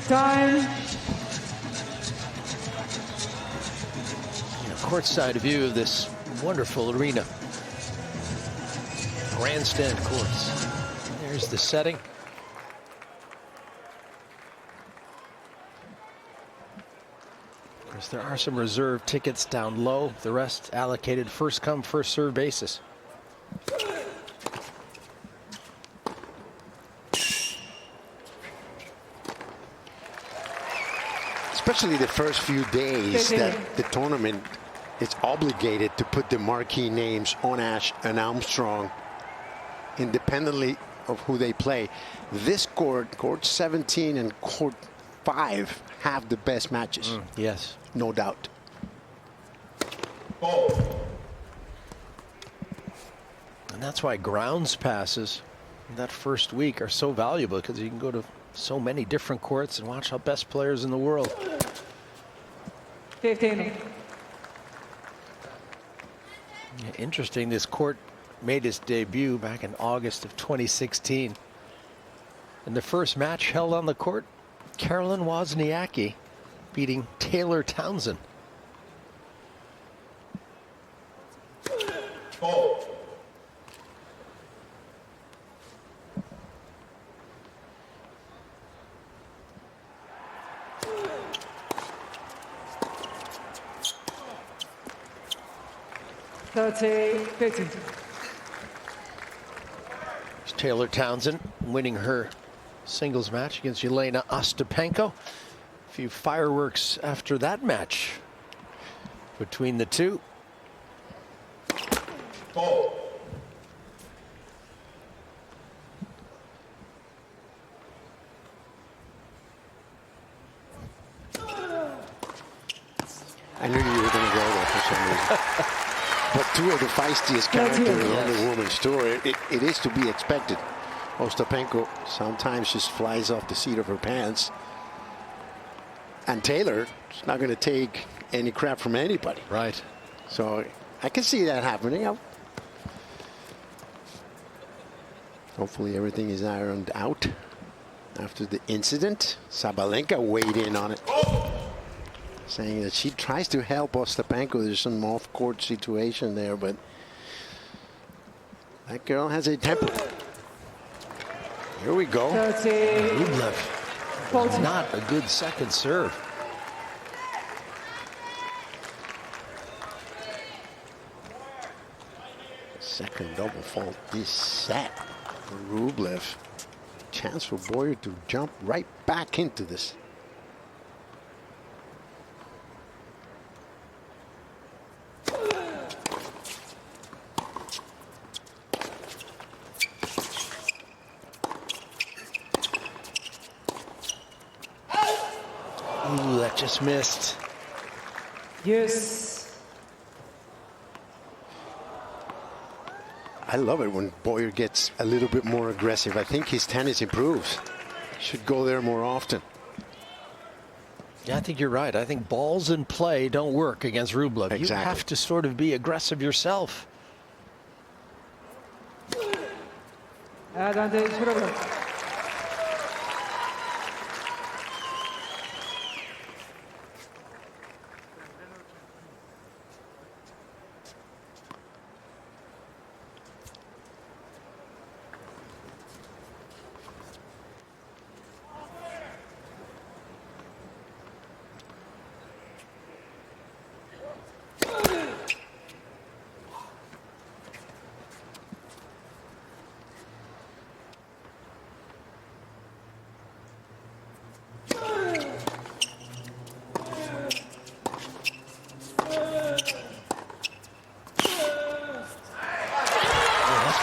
Time. Courtside view of this wonderful arena. Grandstand courts. There's the setting. Of course, there are some reserved tickets down low. The rest allocated first come, first serve basis. Especially the first few days that the tournament is obligated to put the marquee names on Ash and Armstrong independently of who they play. This court, court 17 and court 5, have the best matches. Yes. No doubt. And that's why grounds passes that first week are so valuable, because you can go to so many different courts and watch our best players in the world. 15. Interesting, this court made its debut back in August of 2016. And the first match held on the court, Carolyn Wozniacki beating Taylor Townsend. Taylor Townsend winning her singles match against Jelena Ostapenko. A few fireworks after that match between the two. I knew you were going to go there for some reason. But two of the feistiest characters on the women's tour. It is to be expected. Ostapenko sometimes just flies off the seat of her pants. And Taylor is not going to take any crap from anybody. Right. So I can see that happening. Hopefully everything is ironed out after the incident. Sabalenka weighed in on it, saying that she tries to help Ostapenko. There's some off-court situation there, but that girl has a temper. Here we go. Rublev was not a good second serve. Second double fault this set for Rublev. Chance for Boyer to jump right back into this. Ooh, that just missed. Yes. I love it when Boyer gets a little bit more aggressive. I think his tennis improves. Should go there more often. Yeah, I think you're right. I think balls in play don't work against Rublev. Exactly. You have to sort of be aggressive yourself. Advantage Rublev.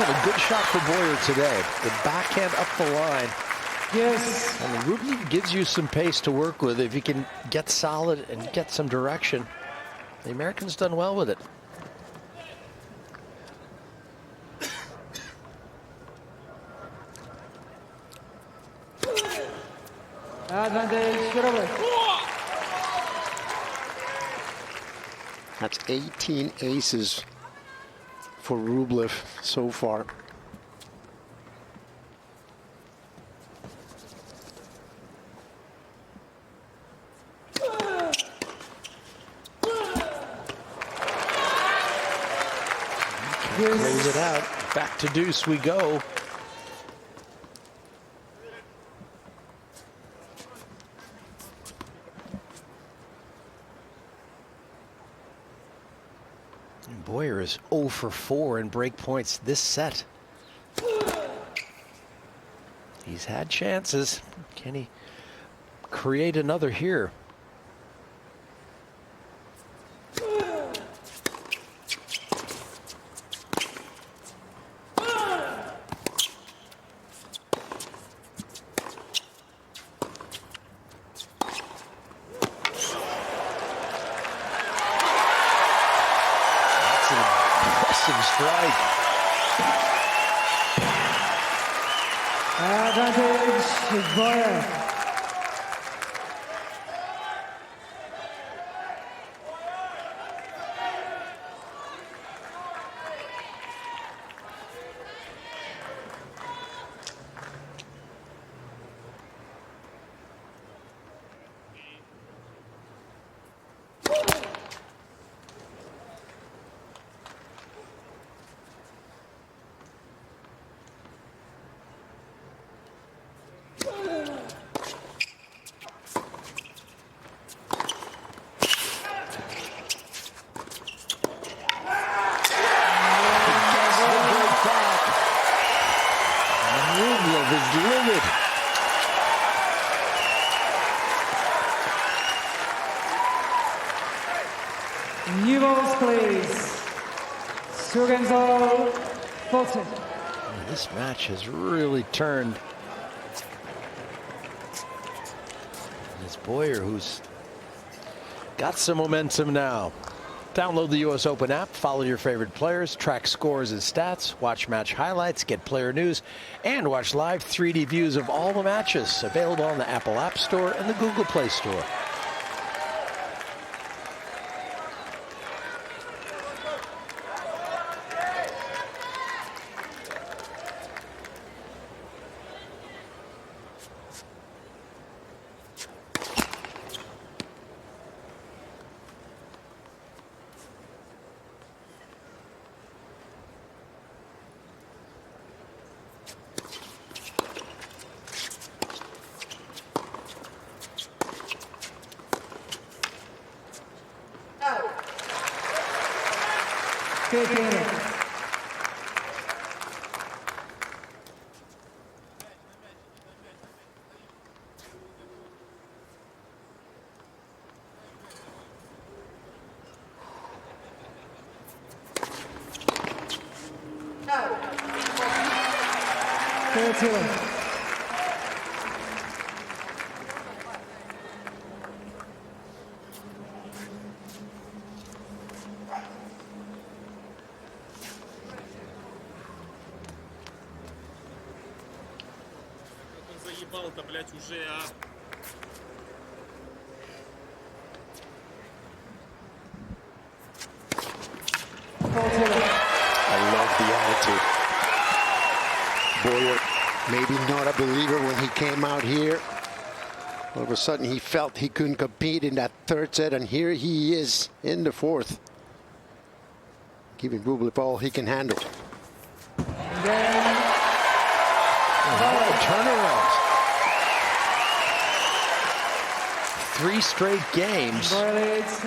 A good shot for Boyer today. The backhand up the line. Yes. I mean, Rublev gives you some pace to work with if you can get solid and get some direction. The American's done well with it. Advantage Rublev. That's 18 aces for Rublev so far. Close it out. Back to deuce we go. Boyer is 0 for 4 in break points this set. He's had chances. Can he create another here? Strike. Advantage Boyer. New balls, please. Sugenzo, 40. This match has really turned. It's Boyer who's got some momentum now. Download the US Open app, follow your favorite players, track scores and stats, watch match highlights, get player news, and watch live 3D views of all the matches. Available on the Apple App Store and the Google Play Store. Упал-то, блядь, уже, а. I love the attitude. Boyer, maybe not a believer when he came out here. All of a sudden, he felt he couldn't compete in that third set, and here he is in the fourth, giving Rublev all he can handle. Turnaround. 3 straight games. Yes,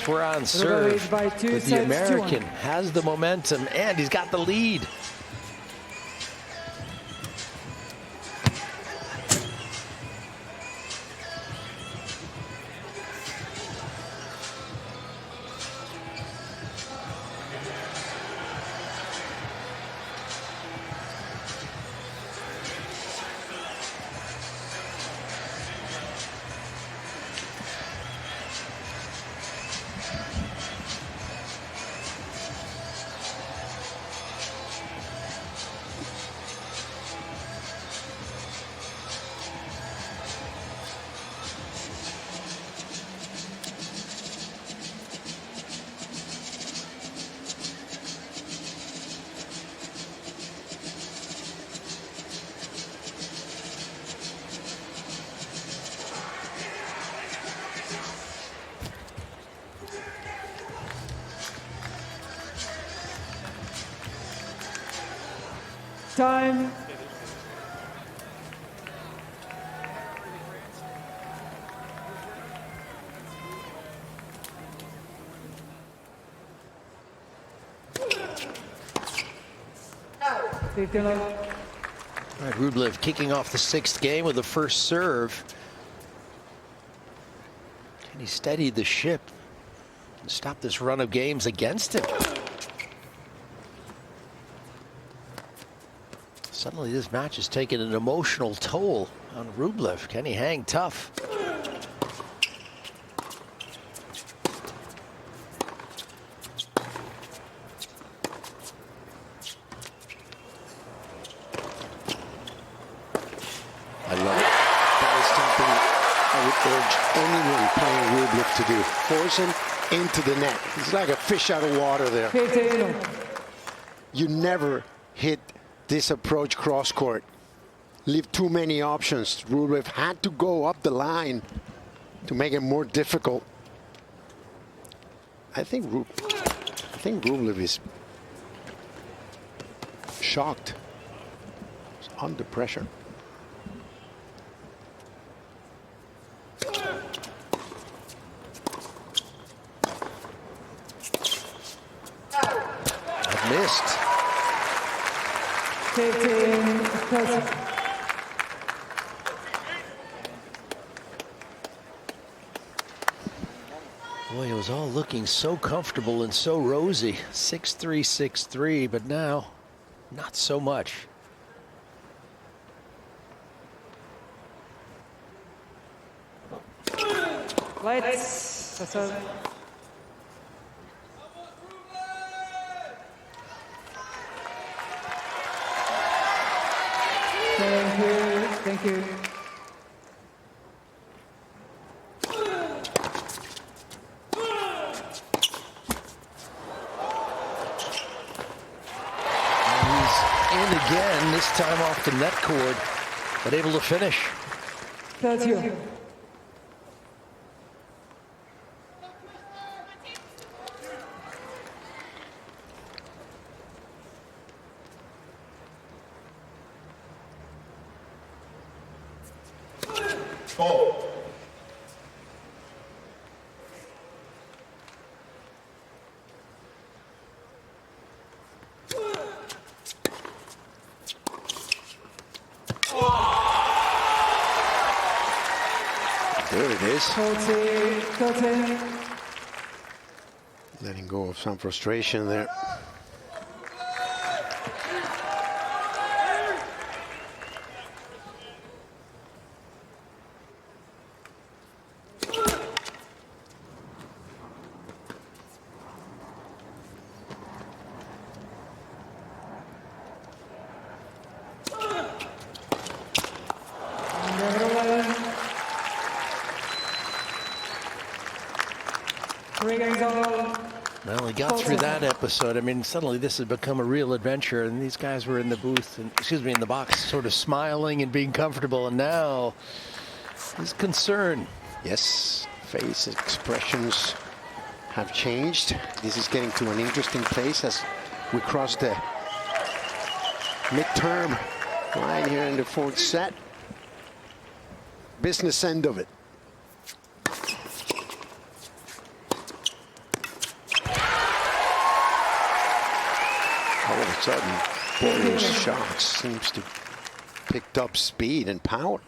we're on serve, but the American has the momentum, and he's got the lead. Time. All right, Rublev kicking off the 6th game with the first serve. Can he steady the ship and stop this run of games against him? Suddenly this match is taking an emotional toll on Rublev. Can he hang tough? I love it. That is something I would urge anyone playing Rublev to do. Force him into the net. He's like a fish out of water there. You never hit this approach cross court. Leave too many options. Rublev had to go up the line to make it more difficult. I think Rublev is shocked. He's under pressure. I've missed. 15-30. Boy, it was all looking so comfortable and so rosy. 6-3, 6-3, but now not so much. Lights. That's all. Thank you. Thank you. He's in again, this time off the net cord, but able to finish. 30. Four. There it is. 40. Letting go of some frustration there. 3 games all. Well, he got through that episode. I mean, suddenly this has become a real adventure, and these guys were in the booth, and, excuse me, in the box, sort of smiling and being comfortable, and now he's concerned. Yes, face expressions have changed. This is getting to an interesting place as we cross the midterm line here in the 4th set. Business end of it. All of a sudden, Boyer's shot seems to picked up speed and power.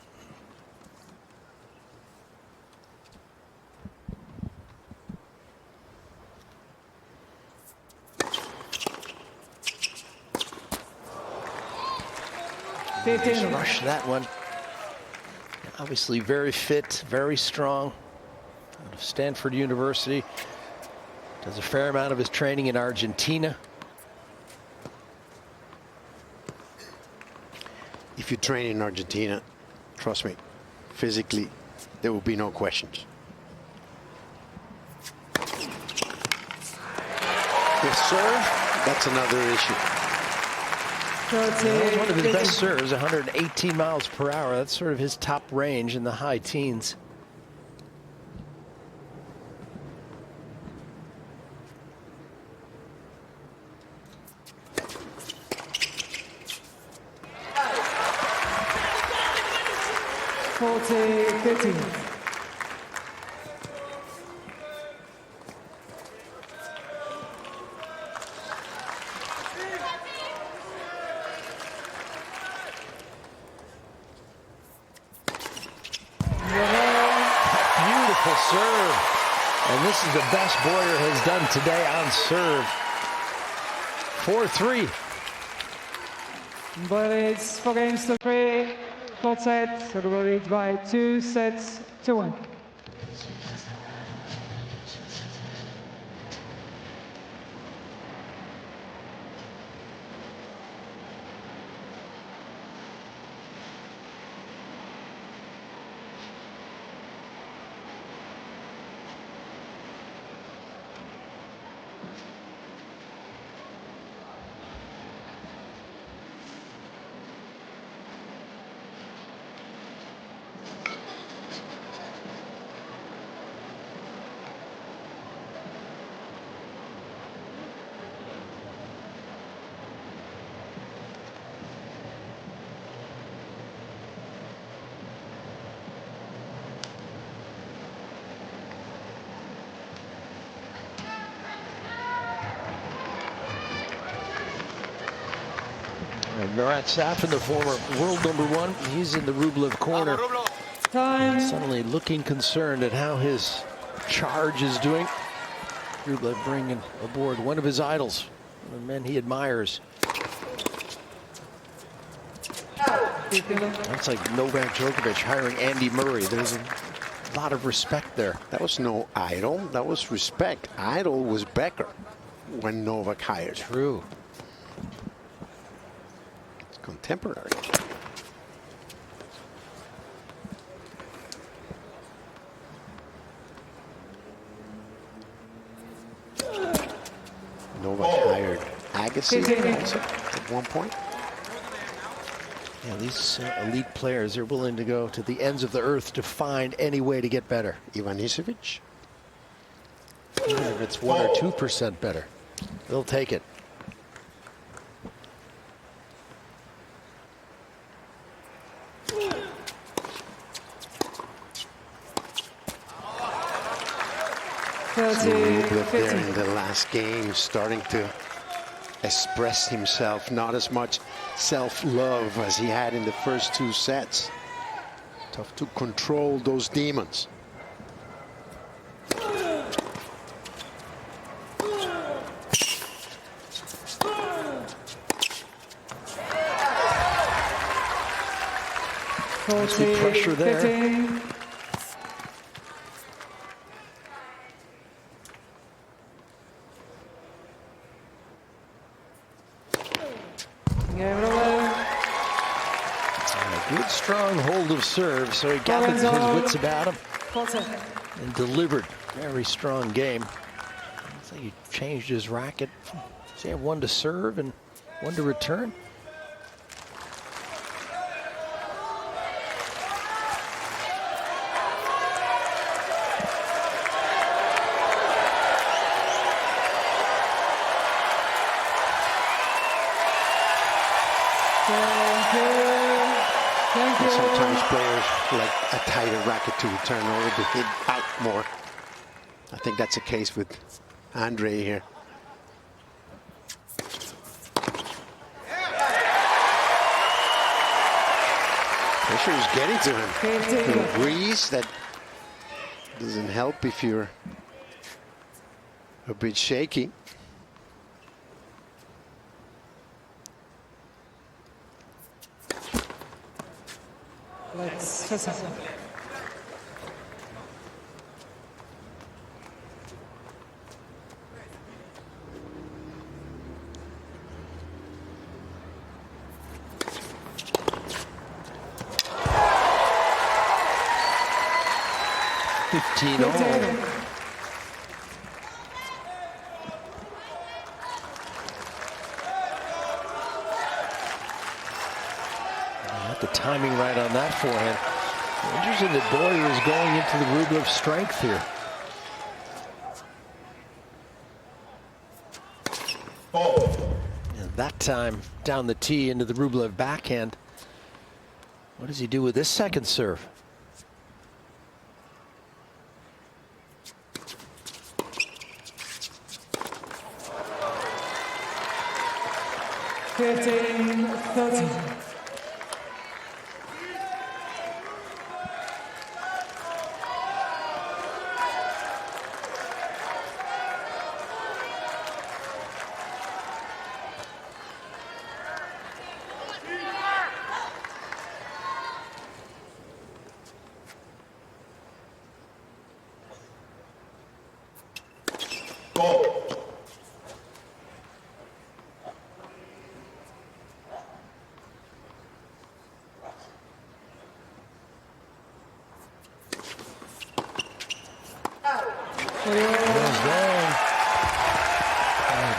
Rush that one. Obviously very fit, very strong. Out of Stanford University. Does a fair amount of his training in Argentina. If you train in Argentina, trust me, physically, there will be no questions. The serve, that's another issue. One of his best serves, 118 miles per hour. That's sort of his top range in the high teens. Serve, and this is the best Boyer has done today on serve. 4-3. But it's 4 games to 3. 4th set, so we'll lead by 2 sets to 1. Murat Safin, the former world #1, he's in the Rublev corner. Time. Suddenly looking concerned at how his charge is doing. Rublev bringing aboard one of his idols, one of the men he admires. That's like Novak Djokovic hiring Andy Murray. There's a lot of respect there. That was no idol, that was respect. Idol was Becker when Novak hired. True. Contemporary. Novak hired Agassi also at one point. Yeah, these elite players are willing to go to the ends of the earth to find any way to get better. Ivanisevic. Even if it's 1 or 2% better, they'll take it. Rublev there in the last game, starting to express himself. Not as much self-love as he had in the first 2 sets. Tough to control those demons. Good pressure there. 15. A good strong hold of serve, so he gathered his wits about him and delivered. Very strong game. think he changed his racket. Does he have one to serve and one to return? Sometimes players like a tighter racket to return or to hit out more. I think that's the case with Andrey here. Pressure is getting to him. Little breeze that doesn't help if you're a bit shaky. Let's The timing right on that forehand. Interesting that Boyer is going into the Rublev strength here. And that time down the tee into the Rublev backhand. What does he do with this second serve?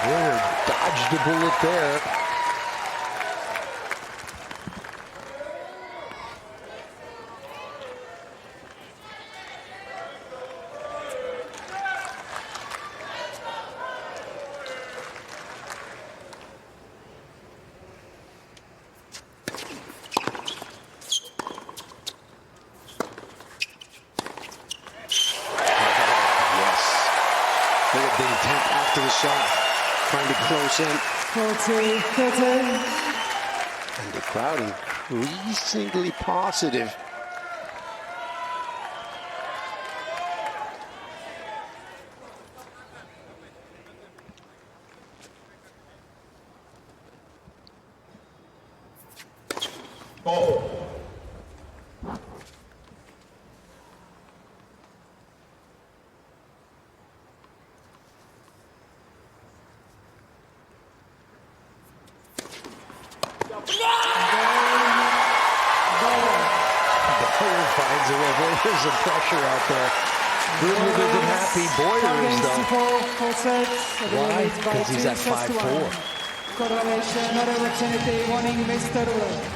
Boyer dodged the bullet there. Look at the intent after the shot, trying to close in. And the crowd increasingly positive. Finds a way. There's some pressure out there. Rublev isn't happy. Boyer is though. Why? Because he's at 5-4. Correlation, another opportunity, winning Mr. Rublev.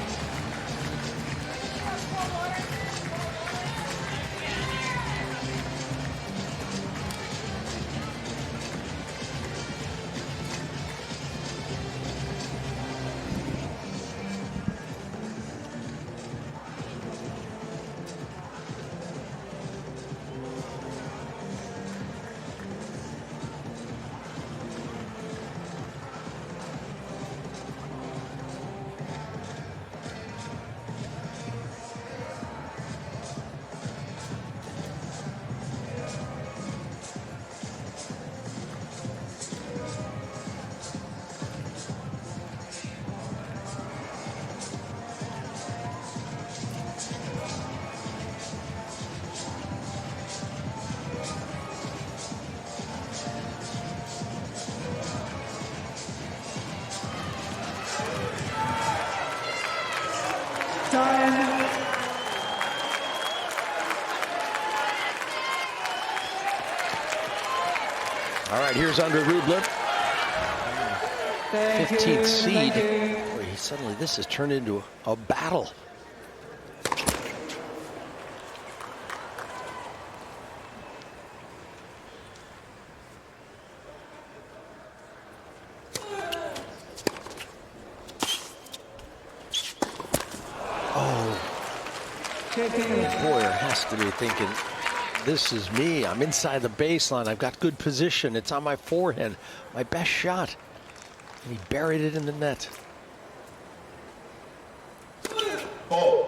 All right, here's Andrey Rublev. 15th seed. Boy, suddenly this has turned into a battle. Boyer has to be thinking, this is me. I'm inside the baseline. I've got good position. It's on my forehand. My best shot. And he buried it in the net. Ball.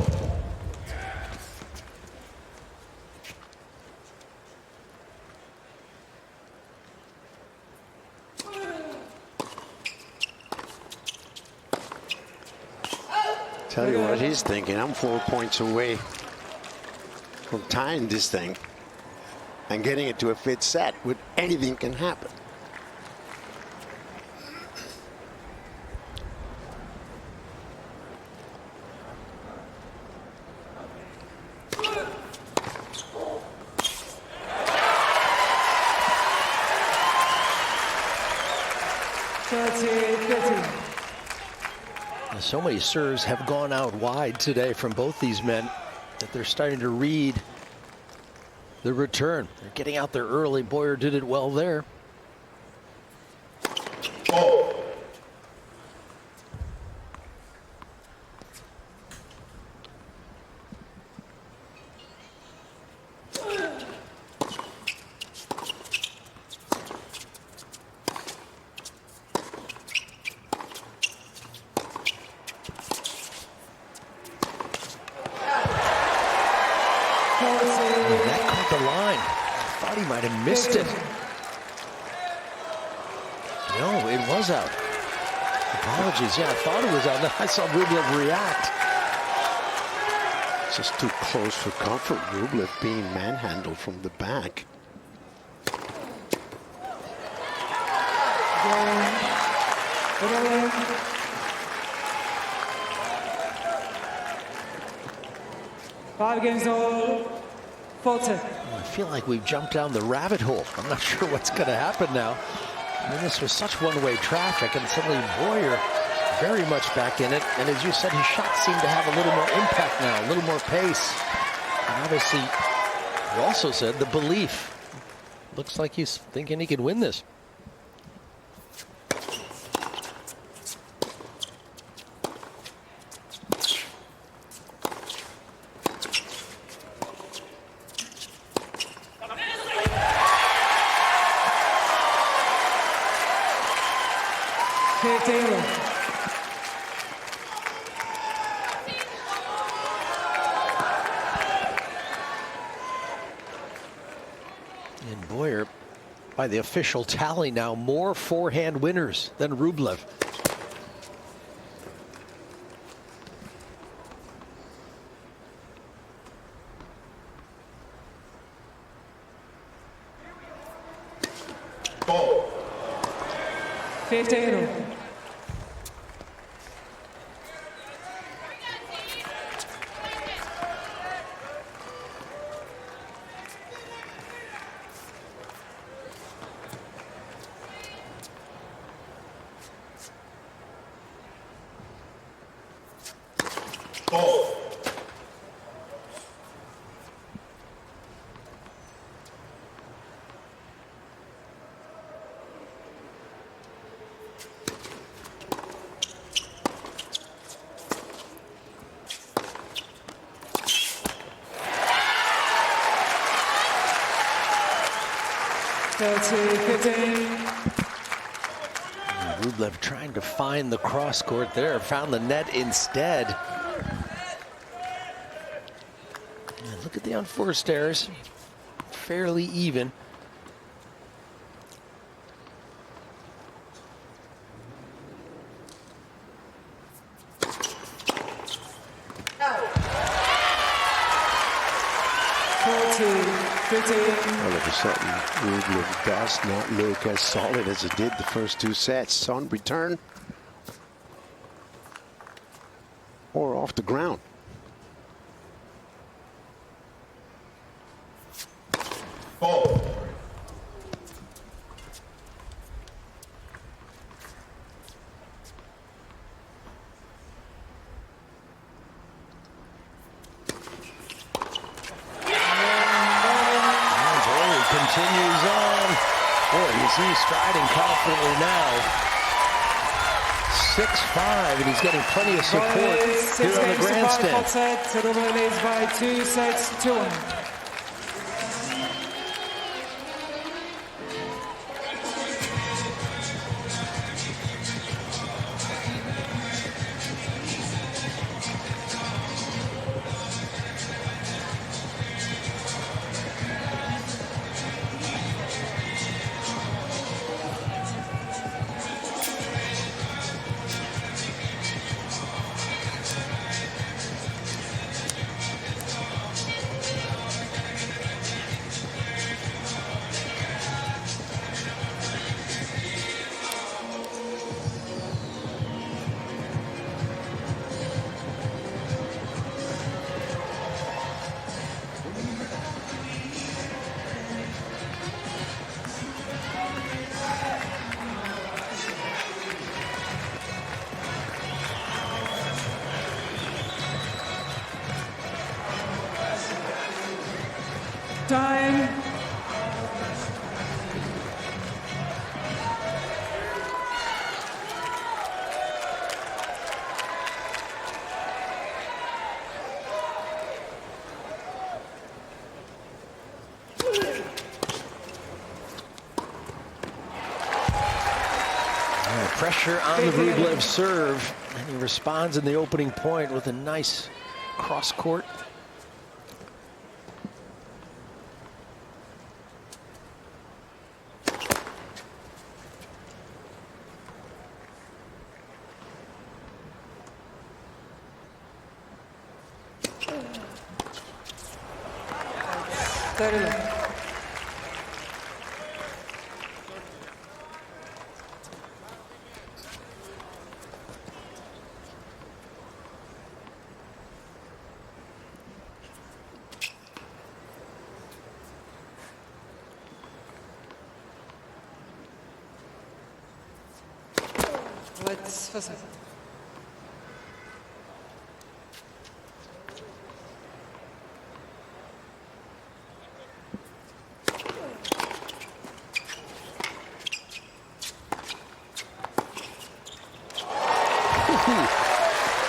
Tell you what he's thinking. I'm 4 points away from tying this thing and getting it to a fifth set. With anything can happen. So many serves have gone out wide today from both these men that they're starting to read the return. They're getting out there early. Boyer did it well there. Ball. That caught the line. I thought he might have missed it. No, it was out. Apologies. Yeah, I thought it was out. Then I saw Rublev react. Just too close for comfort. Rublev being manhandled from the back. Five games all. 40. I feel like we've jumped down the rabbit hole. I'm not sure what's going to happen now. I mean, this was such one-way traffic, and suddenly Boyer very much back in it. And as you said, his shots seem to have a little more impact now, a little more pace. And obviously, you also said the belief. Looks like he's thinking he can win this. And Boyer, by the official tally now, more forehand winners than Rublev. Ball. 15. Ball. Rublev trying to find the cross court there, found the net instead. And look at the unforced errors, fairly even. All of a sudden, Rublev does not look as solid as it did the first two sets. On return or off the ground. Ball. he's striding confidently now. 6-5, and he's getting plenty of support here on the grandstand. Rublev leads by 2 sets to 1. Time. Pressure on the Rublev serve, and he responds in the opening point with a nice cross court. Let's first.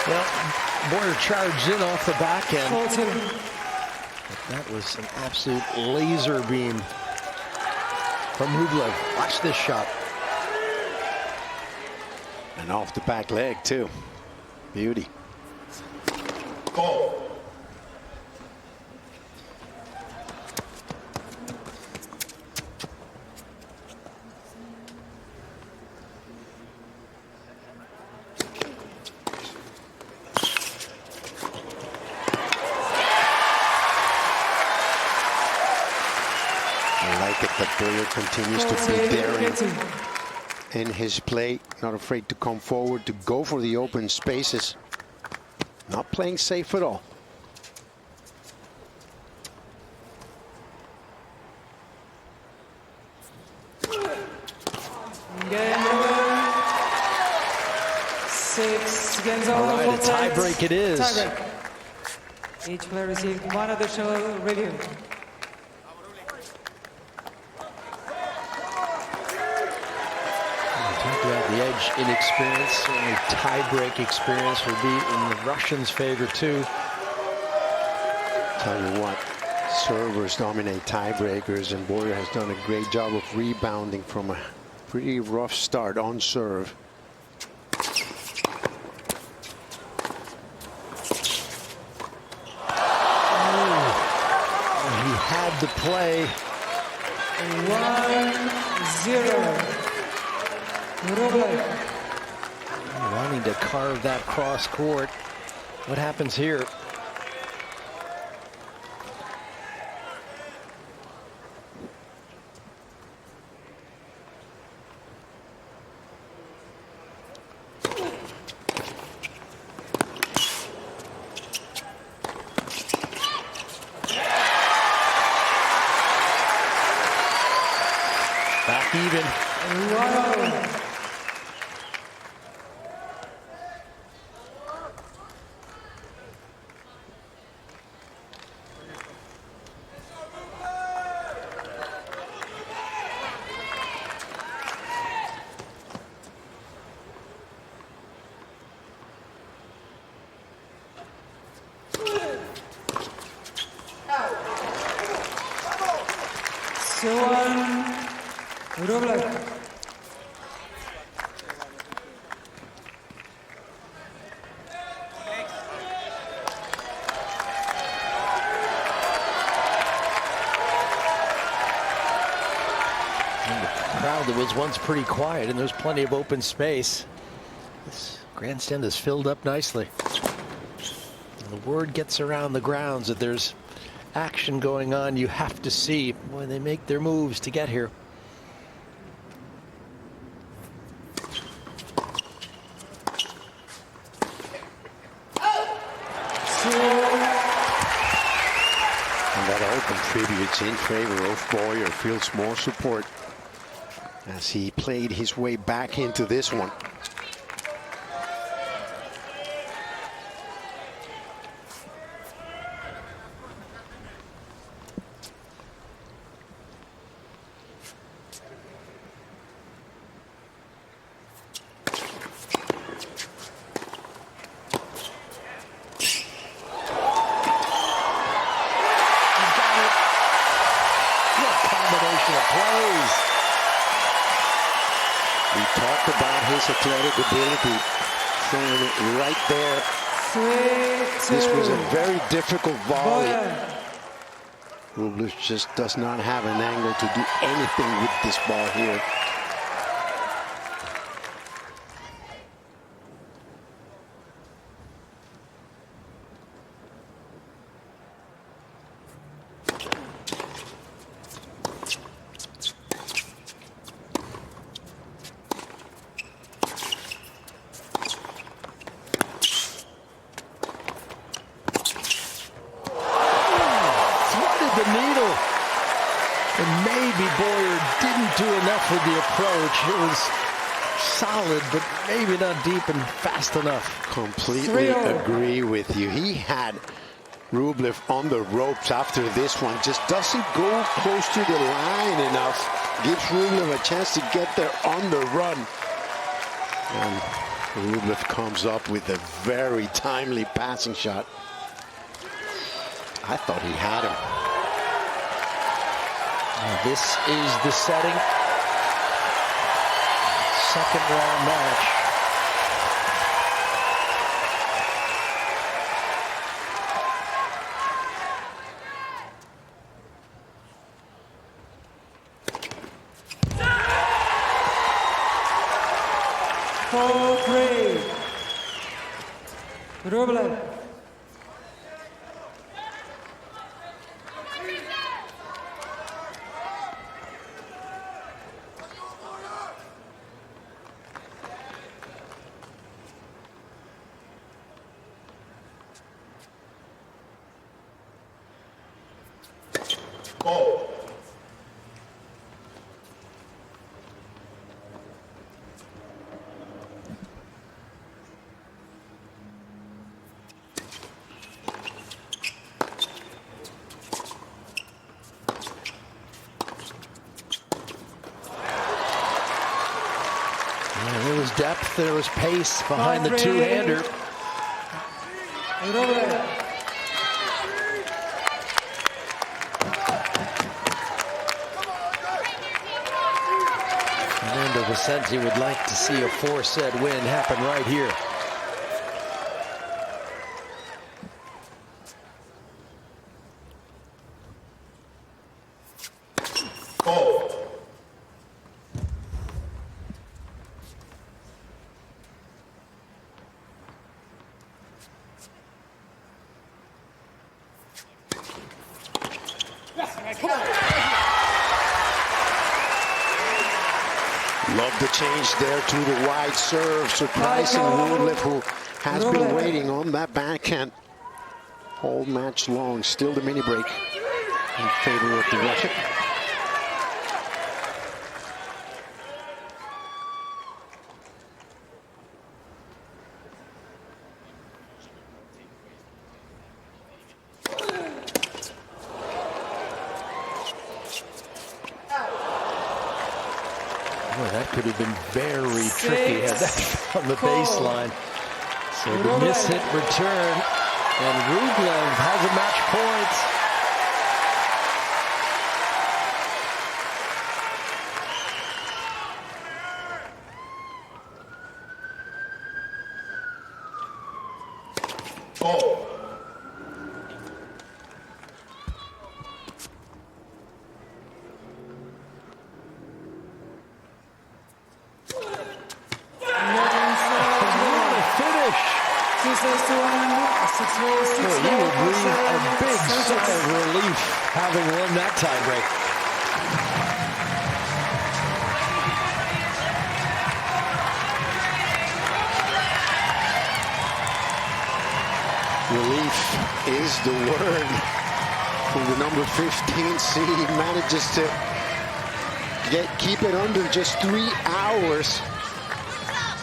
Well, Boyer charged in off the back end. 14. That was an absolute laser beam from Rublev. Watch this shot. And off the back leg, too. Beauty. Ball. I like it that Boyer continues to be daring in his play, not afraid to come forward, to go for the open spaces, not playing safe at all. Game over. 6 games All over. right, a tie break it is. Tiebreak. Each player received 1 additional review. The edge inexperience, certainly tie-break experience will be in the Russians' favor too. Tell you what, servers dominate tiebreakers, and Boyer has done a great job of rebounding from a pretty rough start on serve. He had the play. 1-0. Rublev. Wanting to carve that cross court. What happens here? Back even. Wow. Rublev. Crowd that was once pretty quiet, and there's plenty of open space. This grandstand is filled up nicely. And the word gets around the grounds that there's action going on. You have to see when they make their moves to get here. And that all contributes in favor of Boyer. Feels more support as he played his way back into this one. We talked about his athletic ability, showing it right there. This was a very difficult volley. Rublev just does not have an angle to do anything with this ball here. And maybe Boyer didn't do enough with the approach. It was solid, but maybe not deep and fast enough. Completely agree with you. He had Rublev on the ropes after this one. Just doesn't go close to the line enough. Gives Rublev a chance to get there on the run. And Rublev comes up with a very timely passing shot. I thought he had him. This is the setting. Second round match. Rublev. Ball. There was depth, there was pace behind the two-hander. Fernando Vicente would like to see a four-set win happen right here. Ball. Love the change there to the wide serve, surprising Rublev, who has been waiting on that backhand all match long. Still the mini break in favor of the Russian. Boy, that could have been very tricky had that on the baseline. So the miss-hit return, and Rublev has a match point. Big sigh of relief having won that tiebreak. Relief is the word from the number 15 seed. Manages to keep it under just 3 hours.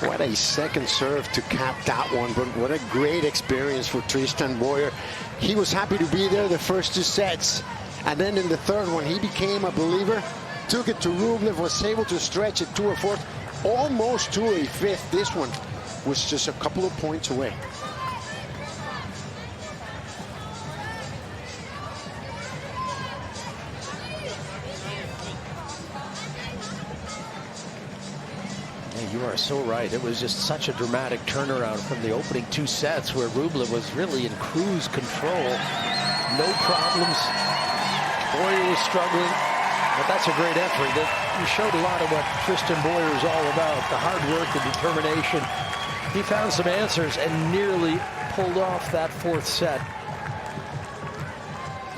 What a second serve to cap that one, but what a great experience for Tristan Boyer. He was happy to be there the first 2 sets, and then in the third one he became a believer, took it to Rublev, was able to stretch it to a fourth, almost to a fifth. This one was just a couple of points away. You are so right. It was just such a dramatic turnaround from the opening 2 sets where Rublev was really in cruise control. No problems. Boyer was struggling, but that's a great effort. You showed a lot of what Tristan Boyer is all about, the hard work, the determination. He found some answers and nearly pulled off that 4th set.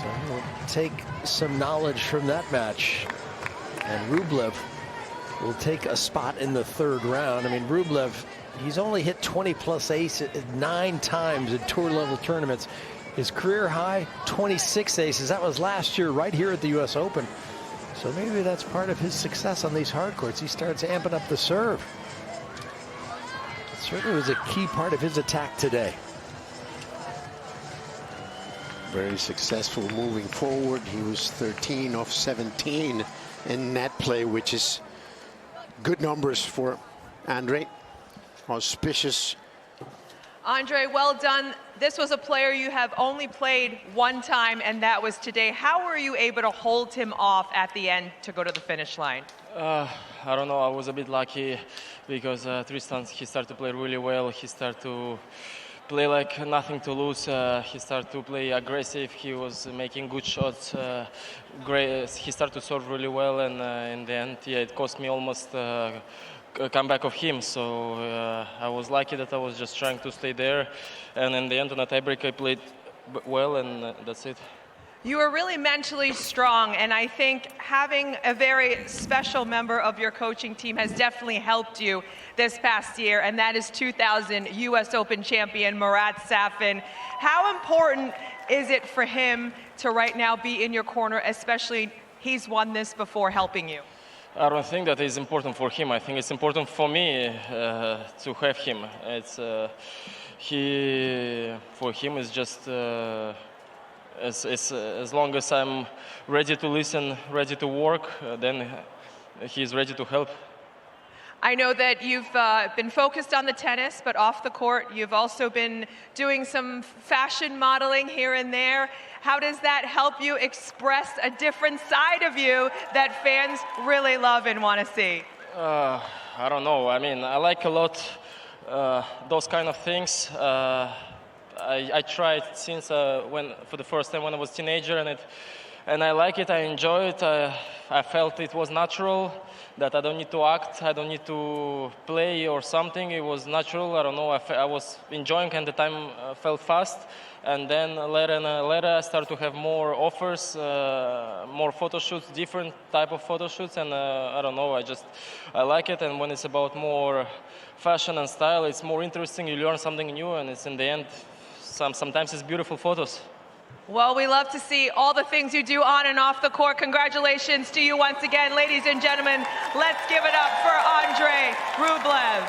So we'll take some knowledge from that match. And Rublev will take a spot in the 3rd round. I mean, Rublev, he's only hit 20-plus aces 9 times in tour-level tournaments. His career high, 26 aces. That was last year right here at the U.S. Open. So maybe that's part of his success on these hard courts. He starts amping up the serve. It certainly was a key part of his attack today. Very successful moving forward. He was 13 off 17 in net play, which is good numbers for Andrey. Auspicious. Andrey, well done. This was a player you have only played 1 time, and that was today. How were you able to hold him off at the end to go to the finish line? I don't know. I was a bit lucky because Tristan, he started to play really well. He started to play like nothing to lose. He started to play aggressive. He was making good shots. Great. He started to serve really well, and in the end, yeah, it cost me almost a comeback of him. So I was lucky that I was just trying to stay there, and in the end, on a tiebreak, I played well, and that's it. You are really mentally strong, and I think having a very special member of your coaching team has definitely helped you this past year, and that is 2000 U.S. Open champion Marat Safin. How important is it for him to right now be in your corner, especially he's won this before helping you? I don't think that is important for him. I think it's important for me to have him. It's for him is just as long as I'm ready to listen, ready to work, then he's ready to help. I know that you've been focused on the tennis, but off the court, you've also been doing some fashion modeling here and there. How does that help you express a different side of you that fans really love and want to see? I don't know. I mean, I like a lot those kind of things. I tried since for the first time when I was a teenager, and I like it. I enjoy it. I felt it was natural, that I don't need to act, I don't need to play or something. It was natural. I don't know. I was enjoying, and the time felt fast. And then later and later, I started to have more offers, more photo shoots, different type of photo shoots, and I don't know. I like it. And when it's about more fashion and style, it's more interesting. You learn something new, and it's in the end. Sometimes it's beautiful photos. Well, we love to see all the things you do on and off the court. Congratulations to you once again, ladies and gentlemen. Let's give it up for Andrey Rublev.